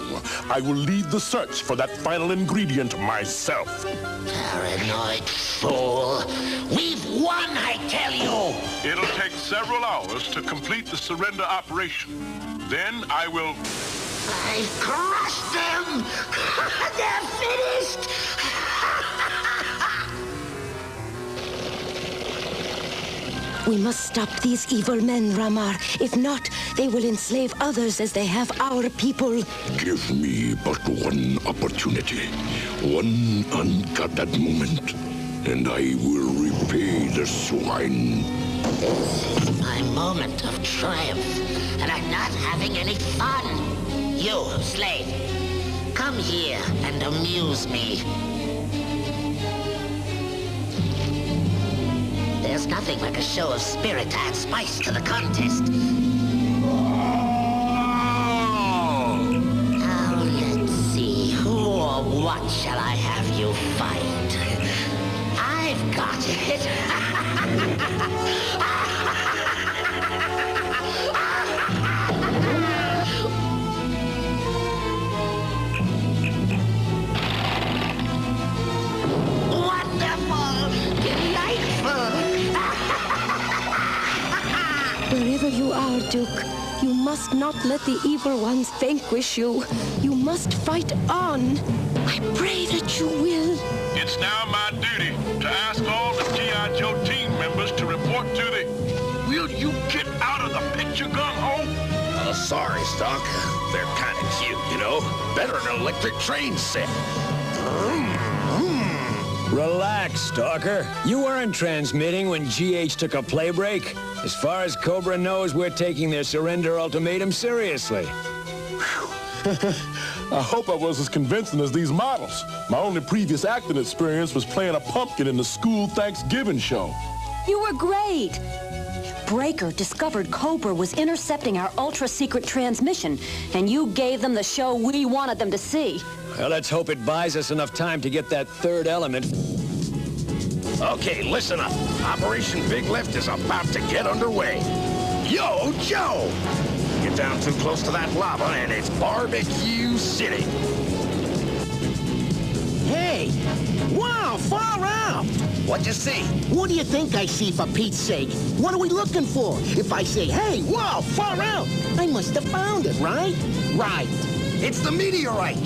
I will lead the search for that final ingredient myself. Paranoid fool. We've won, I tell you. It'll take several hours to complete the surrender operation. Then I will... I've crushed them! They're finished! We must stop these evil men, Ramar. If not, they will enslave others as they have our people. Give me but one opportunity, one unguarded moment, and I will repay the swine. This is my moment of triumph, and I'm not having any fun. You, slave, come here and amuse me. There's nothing like a show of spirit to add spice to the contest. Now, let's see. Who or what shall I have you fight? I've got it. Wherever you are, Duke, you must not let the evil ones vanquish you. You must fight on. I pray that you will. It's now my duty to ask all the G.I. Joe team members to report to the... Will you get out of the picture, gung-ho? Sorry, Stock. They're kind of cute, you know? Better than an electric train set. Relax, Stalker. You weren't transmitting when GH took a play break. As far as Cobra knows, we're taking their surrender ultimatum seriously. I hope I was as convincing as these models. My only previous acting experience was playing a pumpkin in the school Thanksgiving show. You were great. Breaker discovered Cobra was intercepting our ultra-secret transmission, and you gave them the show we wanted them to see. Well, let's hope it buys us enough time to get that third element. Okay, listen up. Operation Big Lift is about to get underway. Yo, Joe! Get down too close to that lava and it's Barbecue City. Hey! Wow, far out! What'd you see? What do you think I see, for Pete's sake? What are we looking for? If I say, hey, wow, far out, I must have found it, right? Right. It's the meteorite.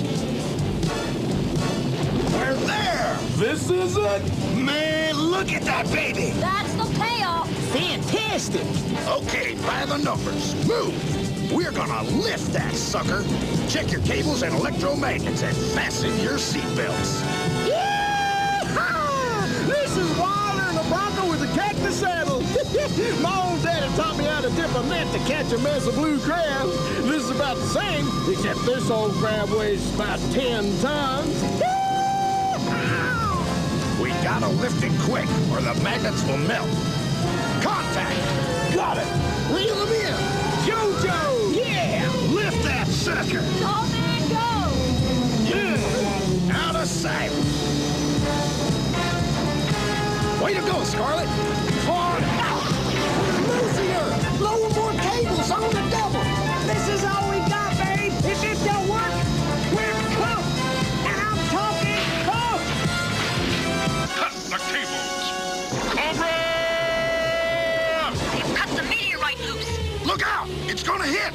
We're there! This is it? Man, look at that baby! That's the payoff! Fantastic! Okay, by the numbers. Move! We're gonna lift that sucker. Check your cables and electromagnets and fasten your seatbelts. Yeehaw! This is Wilder and the Bronco with the cactus saddle. My old daddy taught me how to dip a net to catch a mess of blue crabs. This is about the same, except this old crab weighs about 10 tons. We gotta lift it quick, or the magnets will melt. Contact! Got it! Reel him in! JoJo! Yeah! Lift that sucker! All man, go! Yeah! Out of sight! Way to go, Scarlet! Hard out! Losing her! Lower more cables on the double! This is all we got, babe. If it don't work, we're cooked. And I'm talking cooked. Cut the cables! Cobra! They've cut the meteorite loose. Look out! It's gonna hit!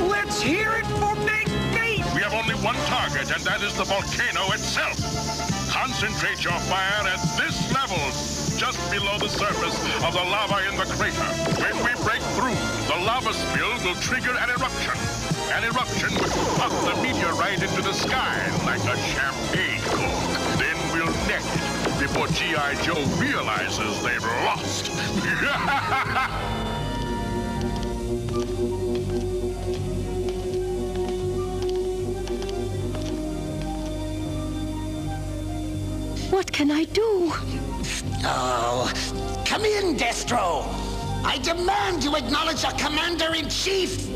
Let's hear it for Big Beat. We have only one target, and that is the volcano itself. Concentrate your fire at this level, just below the surface of the lava in the crater. When we break through, the lava spill will trigger an eruption. An eruption which will pop the meteorite into the sky like a champagne cork. Then we'll net it before G.I. Joe realizes they've lost. What can I do? Oh, come in, Destro. I demand you acknowledge our Commander-in-Chief.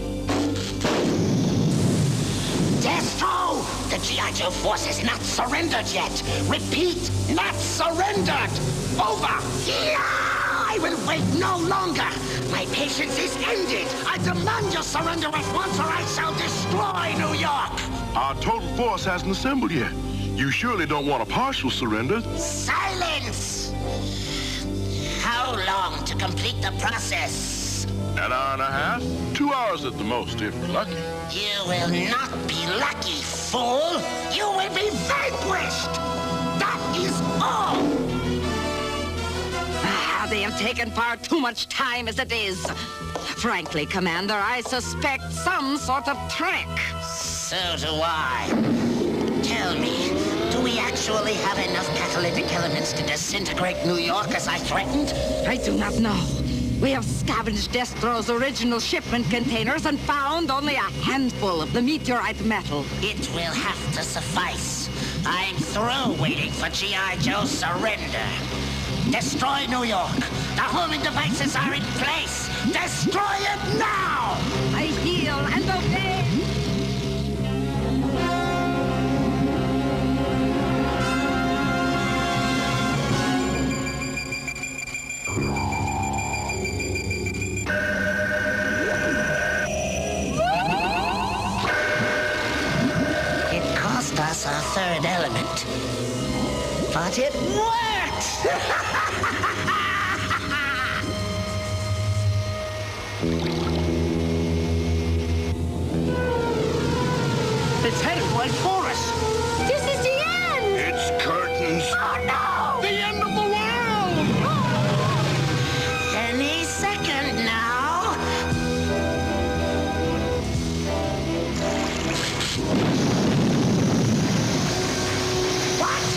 Destro! The G.I. Joe force is not surrendered yet. Repeat, not surrendered. Over. Yeah! I will wait no longer. My patience is ended. I demand your surrender at once, or I shall destroy New York. Our total force hasn't assembled yet. You surely don't want a partial surrender. Silence! How long to complete the process? An hour and a half? 2 hours at the most, if lucky. You will not be lucky, fool! You will be vanquished! That is all! They have taken far too much time as it is. Frankly, Commander, I suspect some sort of trick. So do I. Tell me, do we actually have enough catalytic elements to disintegrate New York as I threatened? I do not know. We have scavenged Destro's original shipment containers and found only a handful of the meteorite metal. It will have to suffice. I'm through waiting for G.I. Joe's surrender. Destroy New York. The homing devices are in place. Destroy it now! I heal and obey. It cost us our third element. But it worked! It's headed right for us. This is the end! It's curtains. Oh, no! The end of the world! Any second now. What?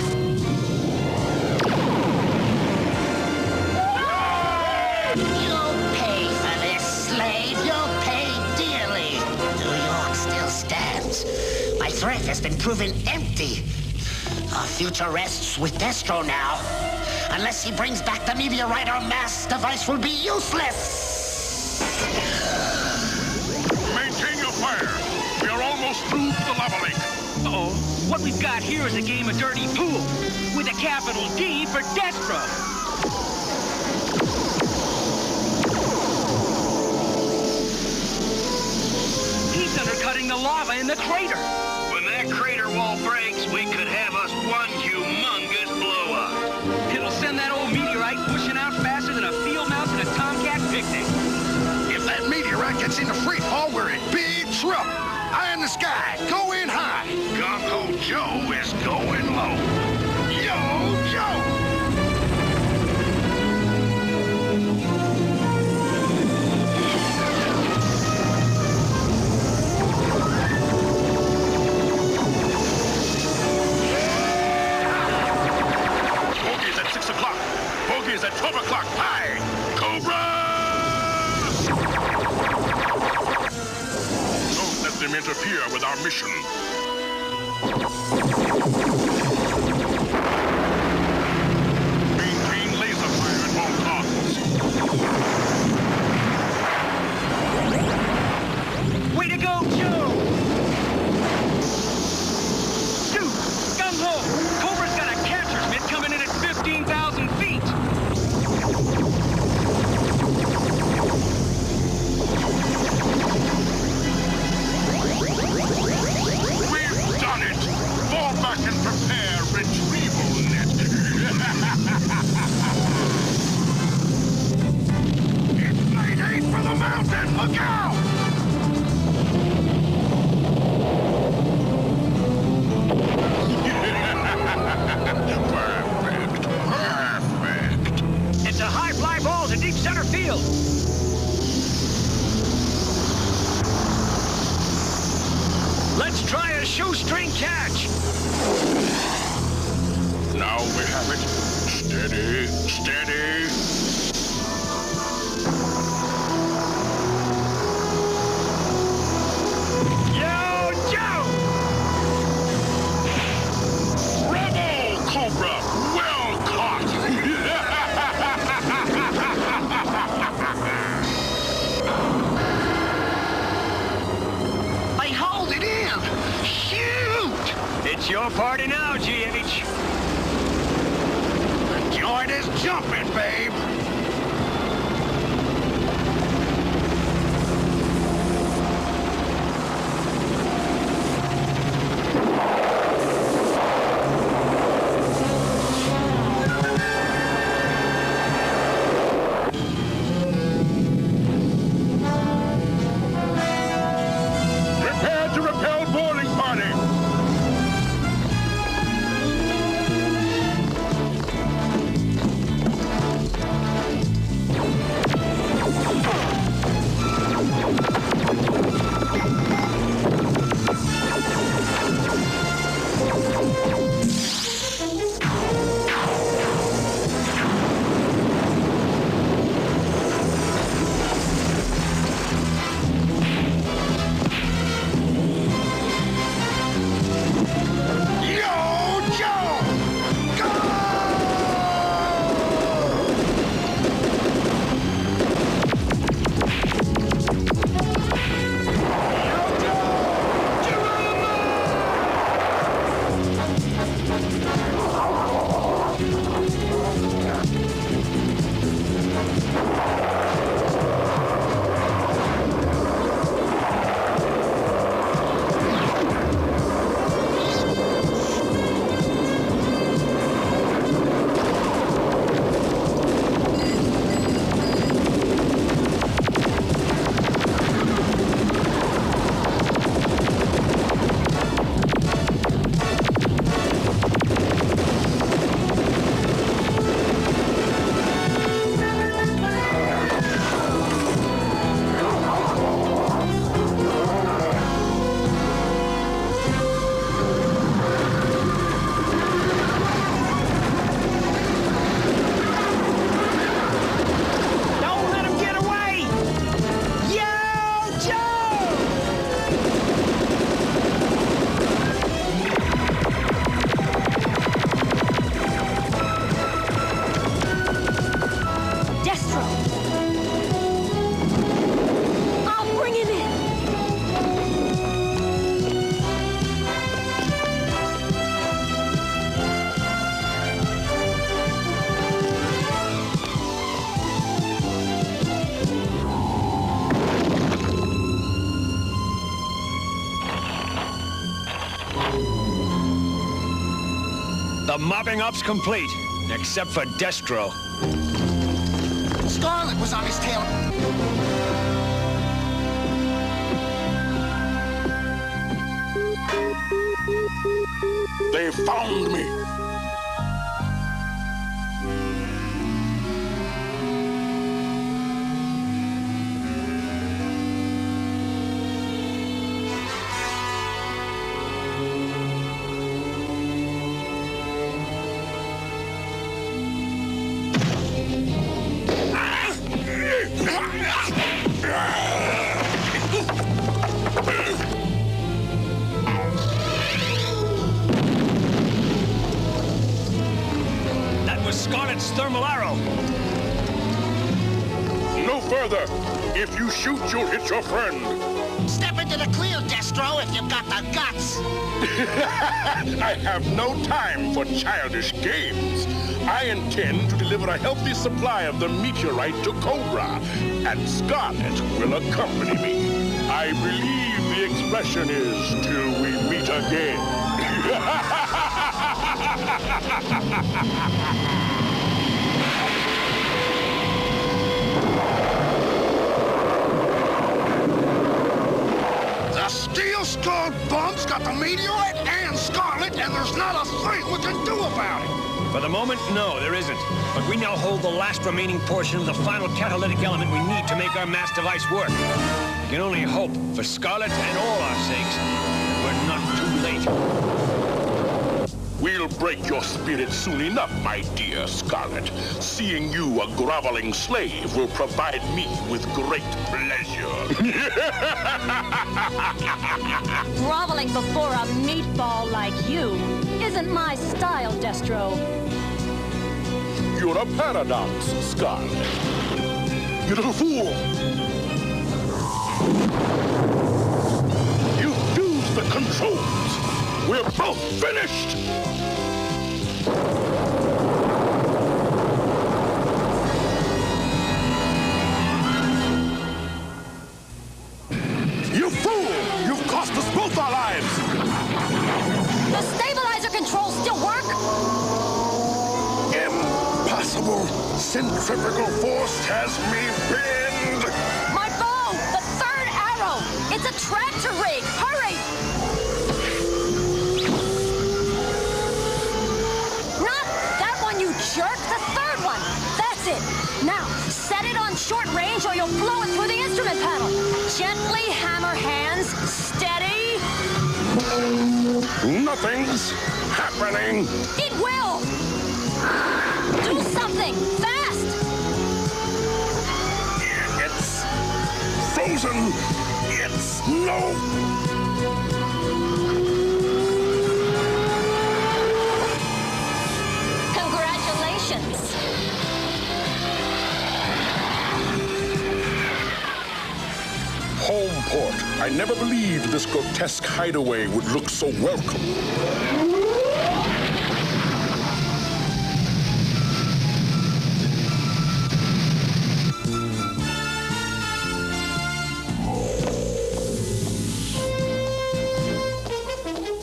You'll pay for this, slave. You'll pay dearly. New York still stands. My threat has been proven empty. Our future rests with Destro now. Unless he brings back the meteorite, our mass device will be useless. Maintain your fire. We are almost through the lava lake. Uh-oh. What we've got here is a game of dirty pool with a capital D for Destro. He's undercutting the lava in the crater. When that crater wall breaks, we could have us one humongous blow-up. It'll send that old meteorite pushing out faster than a field mouse at a Tomcat picnic. If that meteorite gets into free fall, we're in big trouble. Eye in the sky, go in high. Gung-Ho Joe is going low. Yo, Joe! Lock, high! Cobra! Don't let them interfere with our mission. Maintain laser fire at all costs. Way to go, Joe! Dude, guns low! Cobra's got a catcher's mitt coming in at 15,000 feet! We've done it! Fall back and prepare retrieval net. It's night 8 for the mountain! Look out! Perfect. Perfect. It's a high fly ball to deep center field! Let's try a shoestring catch! Now we have it. Steady, steady. Yo, Joe! Bravo, Cobra! Well caught! I hold it in. Shoot! It's your party now, GH. Enjoy this jumping, babe! Prepare to repel boarding party! Yo, Joe! Don't let him get away! Yo, Joe! Destro! I'll bring him in! The mopping up's complete, except for Destro. Scarlet was on his tail. They found me! Scarlet's thermal arrow. No further. If you shoot, you'll hit your friend. Step into the clear, Destro, if you've got the guts. I have no time for childish games. I intend to deliver a healthy supply of the meteorite to Cobra, and Scarlet will accompany me. I believe the expression is, till we meet again. The Steel-Skull Bum's got the meteorite and Scarlet, and there's not a thing we can do about it. For the moment, no, there isn't. But we now hold the last remaining portion of the final catalytic element we need to make our mass device work. We can only hope, for Scarlet and all our sakes, that we're not too late. We'll break your spirit soon enough, my dear Scarlet. Seeing you a groveling slave will provide me with great pleasure. Groveling before a meatball like you isn't my style, Destro. You're a paradox, Scarlet. You little fool! You fused the controls! We're both finished! You fool! You've cost us both our lives! The stabilizer controls still work? Impossible! Centrifugal force has me pinned! My bow! The third arrow! It's a tractor rig! Hurry! Not that one, you jerk! The third one! That's it! Now, set it on short range or you'll blow it through the instrument panel! Gently, hammer hands. Steady! Nothing's happening! It will! Do something! Fast! It's frozen! It's no... Congratulations! Homeport. I never believed this grotesque hideaway would look so welcome.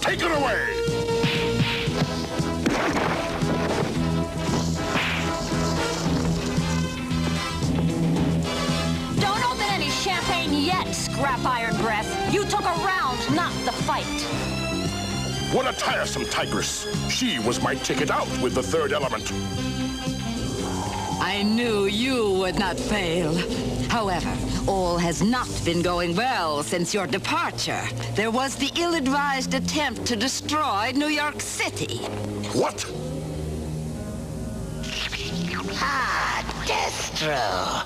Take it away! Don't open any champagne yet, Scrap Iron Breath. You took a round, not the fight. What a tiresome tigress. She was my ticket out with the third element. I knew you would not fail. However, all has not been going well since your departure. There was the ill-advised attempt to destroy New York City. What? Ah, Destro.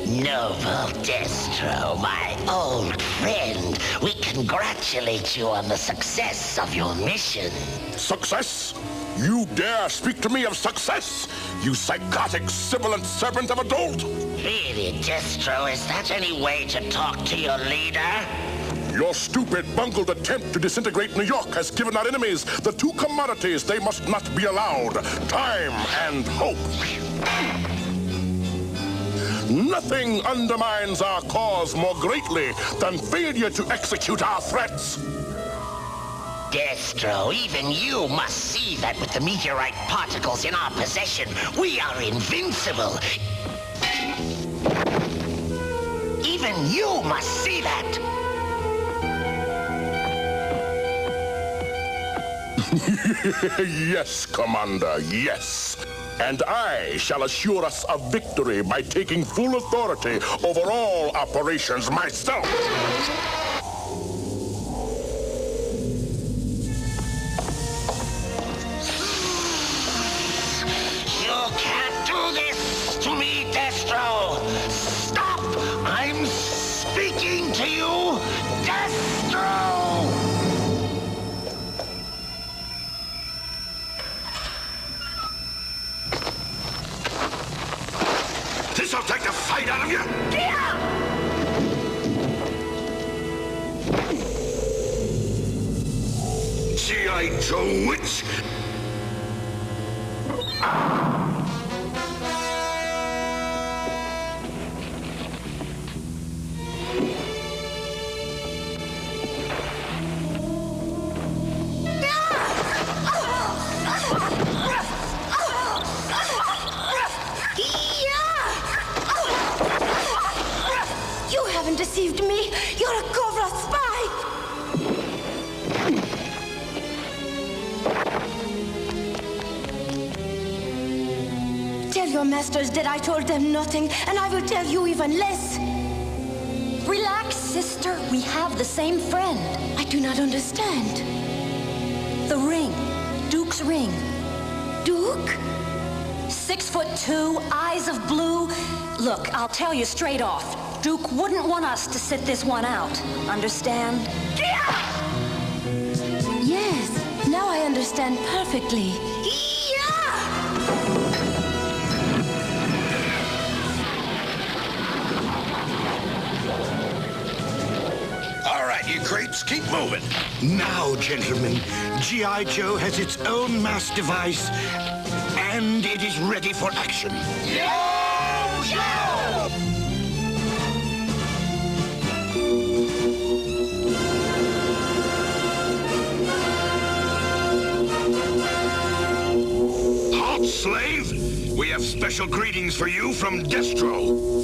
Noble Destro, my old friend. We congratulate you on the success of your mission. Success? You dare speak to me of success? You psychotic, sibilant serpent of a dolt! Really, Destro, is that any way to talk to your leader? Your stupid, bungled attempt to disintegrate New York has given our enemies the two commodities they must not be allowed: time and hope. Nothing undermines our cause more greatly than failure to execute our threats. Destro, even you must see that with the meteorite particles in our possession, we are invincible. Even you must see that. Yes, Commander, yes. And I shall assure us of victory by taking full authority over all operations myself. You can't do this to me, Destro. Stop! I'm speaking to you, Destro! fight out of you? G.I. Joe Witch! You haven't deceived me. You're a Cobra spy. Tell your masters that I told them nothing, and I will tell you even less. Relax, sister. We have the same friend. I do not understand. The ring. Duke's ring. Duke? 6'2", eyes of blue. Look, I'll tell you straight off. Duke wouldn't want us to sit this one out. Understand? Yes, now I understand perfectly. All right, you creeps, keep moving. Now, gentlemen, G.I. Joe has its own mass device, and it is ready for action. Yo, Joe! Halt, slave! We have special greetings for you from Destro.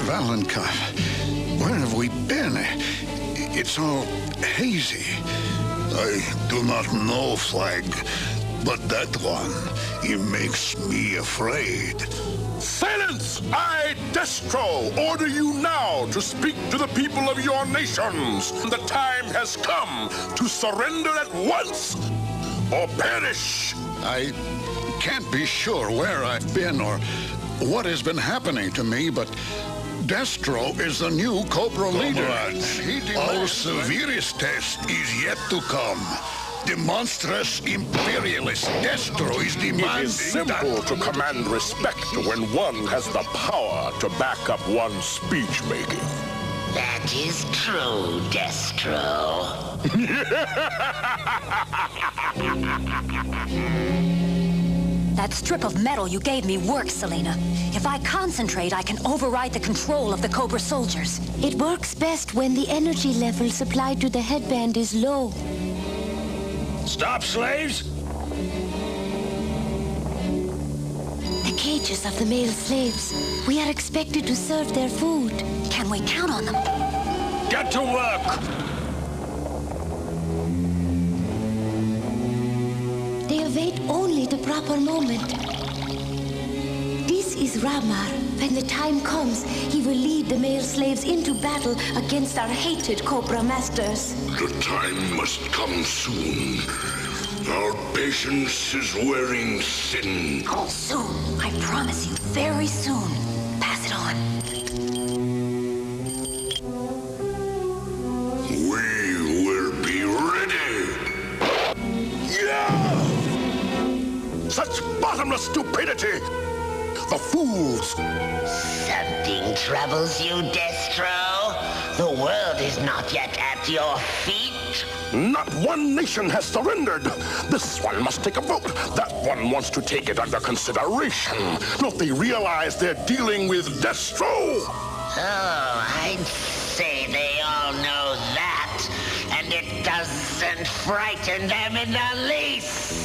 Valenkov, where have we been? It's all hazy. I do not know, Flag, but that one, he makes me afraid. Silence! I, Destro, order you now to speak to the people of your nations. The time has come to surrender at once or perish. I can't be sure where I've been or what has been happening to me, but Destro is the new Cobra leader. Our severest test is yet to come. The monstrous imperialist Destro is demanding It is simple to command respect when one has the power to back up one's speech-making. That is true, Destro. That strip of metal you gave me works, Selina. If I concentrate, I can override the control of the Cobra soldiers. It works best when the energy level supplied to the headband is low. Stop, slaves! The cages of the male slaves. We are expected to serve their food. Can we count on them? Get to work! They await only the proper moment. This is Ramar. When the time comes, he will lead the male slaves into battle against our hated Cobra masters. The time must come soon. Our patience is wearing thin. Soon. I promise you, very soon. Pass it on. We will be ready. Yeah! Such bottomless stupidity! The fools! Something troubles you, Destro? The world is not yet at your feet. Not one nation has surrendered. This one must take a vote. That one wants to take it under consideration. Don't they realize they're dealing with Destro? Oh, I'd say they all know that. And it doesn't frighten them in the least.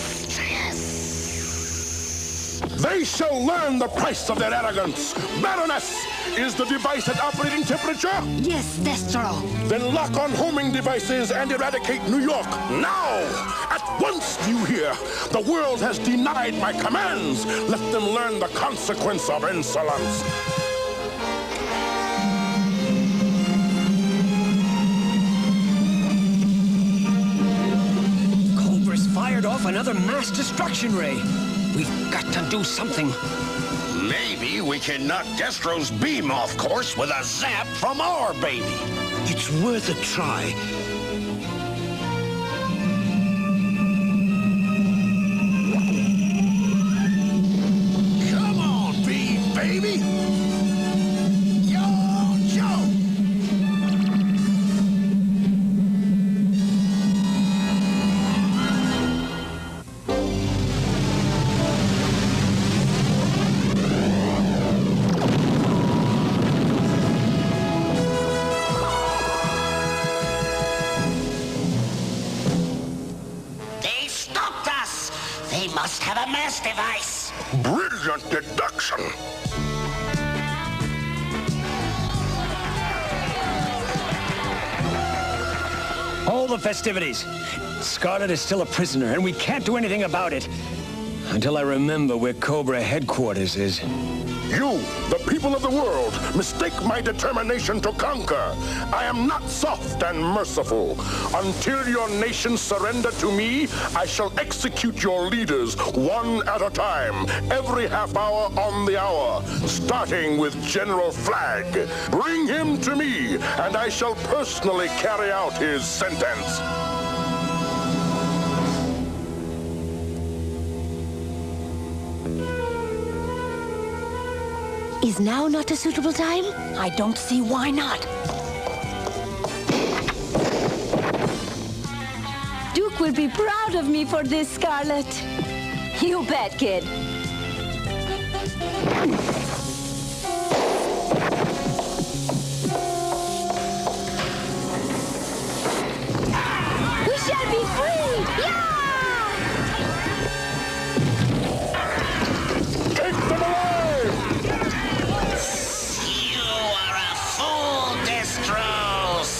They shall learn the price of their arrogance. Baroness, is the device at operating temperature? Yes, Destro. Then lock on homing devices and eradicate New York now! At once, do you hear? The world has denied my commands. Let them learn the consequence of insolence. Cobra's fired off another mass destruction ray. We've got to do something. Maybe we can knock Destro's beam off course with a zap from our baby. It's worth a try. Come on, beam, baby! Yo, Joe! They stopped us! They must have a mass device. Brilliant deduction. All the festivities. Scarlet is still a prisoner, and we can't do anything about it. Until I remember where Cobra headquarters is. You, the people of the world, mistake my determination to conquer. I am not soft and merciful. Until your nations surrender to me, I shall execute your leaders one at a time, every half hour on the hour, starting with General Flag. Bring him to me, and I shall personally carry out his sentence. Is now not a suitable time? I don't see why not. Duke will be proud of me for this, Scarlet. You bet, kid. We shall be free! Yeah! Take them alive! You are a fool, Destros!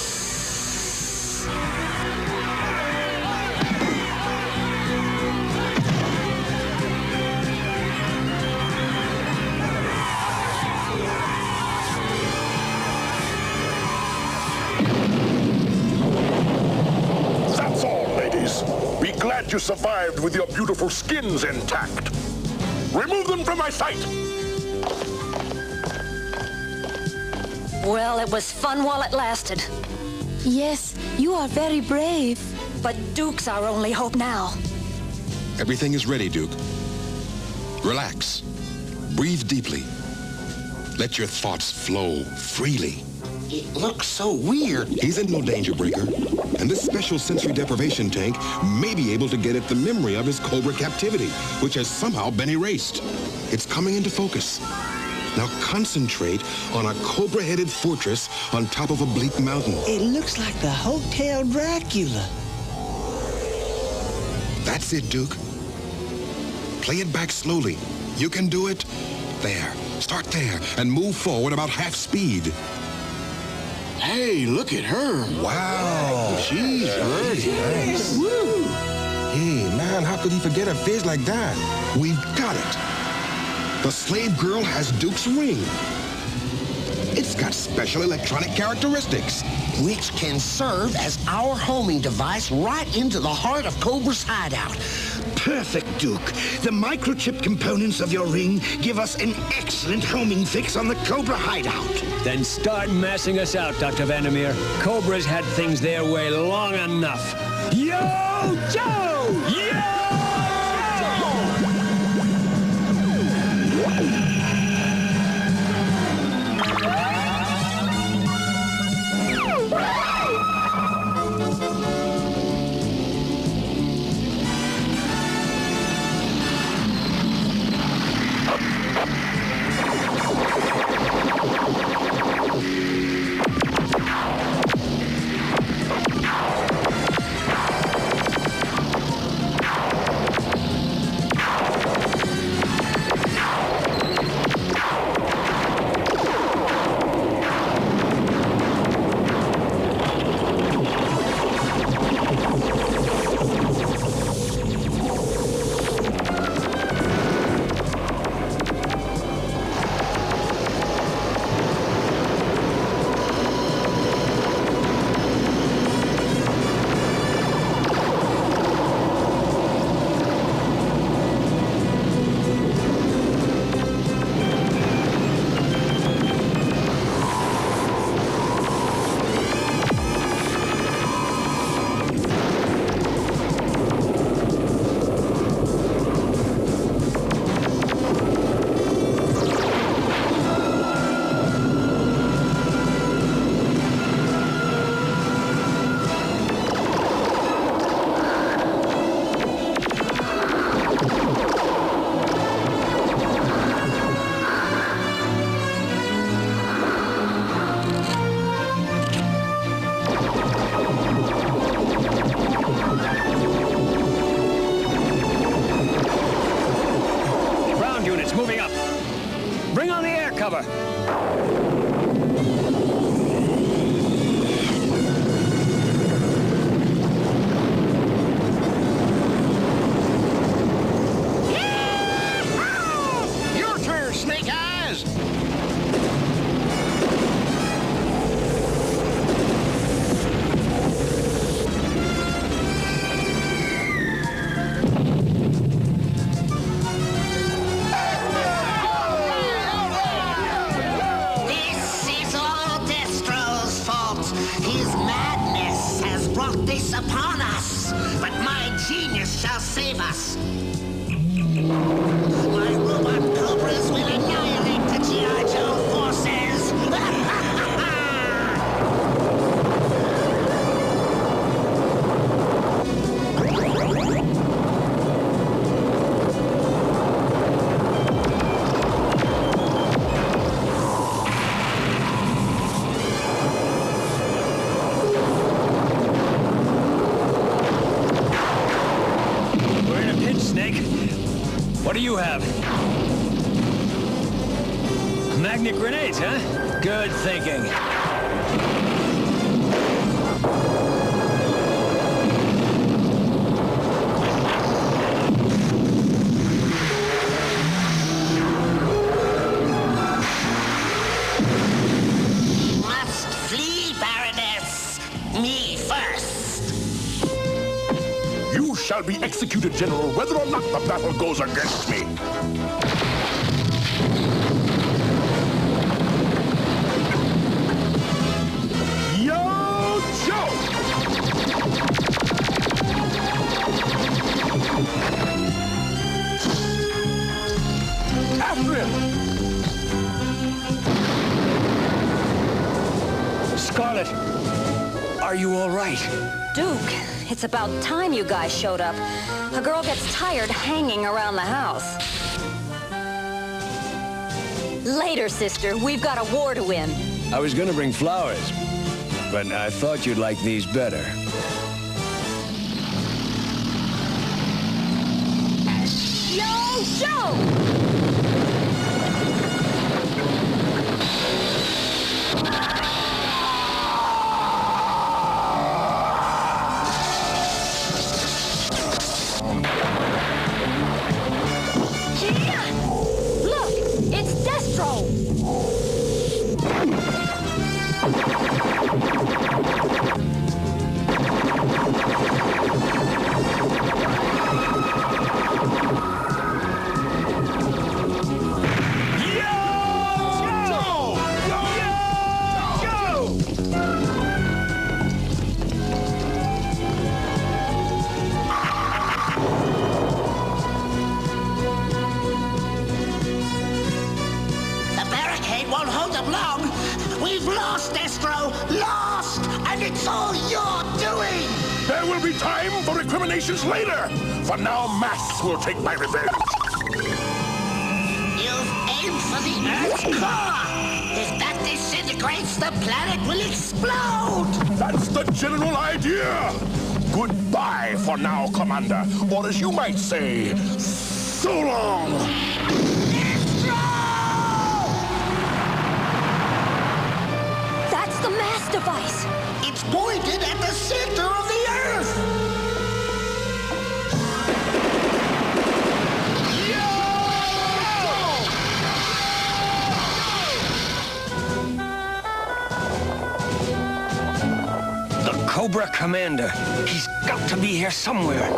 That's all, ladies. Be glad you survived with your beautiful skins intact. Remove them from my sight! Well, it was fun while it lasted. Yes, you are very brave. But Duke's our only hope now. Everything is ready, Duke. Relax. Breathe deeply. Let your thoughts flow freely. It looks so weird. He's in no danger, Breaker. And this special sensory deprivation tank may be able to get at the memory of his Cobra captivity, which has somehow been erased. It's coming into focus. Now concentrate on a cobra-headed fortress on top of a bleak mountain. It looks like the Hotel Dracula. That's it, Duke. Play it back slowly. You can do it. There. Start there and move forward about half speed. Hey, look at her. Wow. She's pretty nice. Woo! Hey, man, how could he forget a fizz like that? We've got it. The slave girl has Duke's ring. It's got special electronic characteristics. Which can serve as our homing device right into the heart of Cobra's hideout. Perfect, Duke. The microchip components of your ring give us an excellent homing fix on the Cobra hideout. Then start massing us out, Dr. Vandermeer. Cobra's had things their way long enough. Yo, Joe! Yo! lava. Your turn, Snake Eyes! This is all Destro's fault. His madness has brought this upon us. But my genius shall save us. My robot cobras will annihilate the G.I. Joe forces. We're in a pinch, Snake. What do you have? Magnet grenades, huh? Good thinking. Must flee, Baroness. Me first. You shall be executed, General, whether or not the battle goes against me. Yo, Joe! After him! Scarlet, are you all right? Duke, it's about time you guys showed up. A girl gets tired hanging around the house. Later, sister. We've got a war to win. I was gonna bring flowers, but I thought you'd like these better. Yo, Joe! Look, it's Destro! The barricade won't hold them long. We've lost, Destro. Lost! And it's all your doing! There will be time for recriminations later. For now, Masks will take my revenge. You've aimed for the Earth's core. If that disintegrates, the planet will explode. That's the general idea. Goodbye for now, Commander. Or as you might say, so long. That's the mass device. It's pointed at the center of the Earth. The Cobra Commander. He's got to be here somewhere. You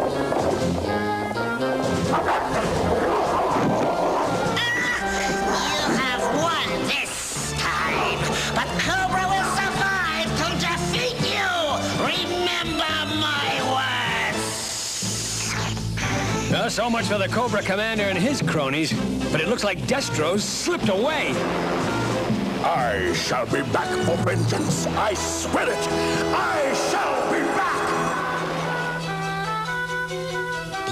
have won this time, but Cobra will survive to defeat you. Remember my words. So much for the Cobra Commander and his cronies, but it looks like Destro's slipped away. I shall be back for vengeance. I swear it. I shall be back.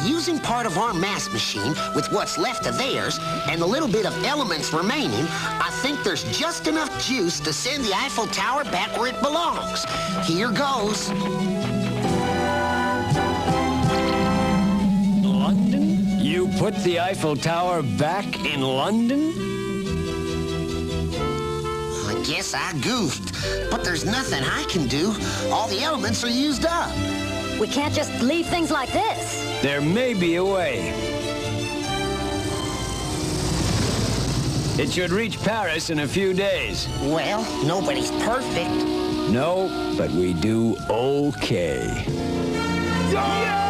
Using part of our mass machine with what's left of theirs and a little bit of elements remaining, I think there's just enough juice to send the Eiffel Tower back where it belongs. Here goes. London? You put the Eiffel Tower back in London? guess I goofed. But there's nothing I can do. All the elements are used up. We can't just leave things like this. There may be a way. It should reach Paris in a few days. Well, nobody's perfect. No, but we do okay. Yeah!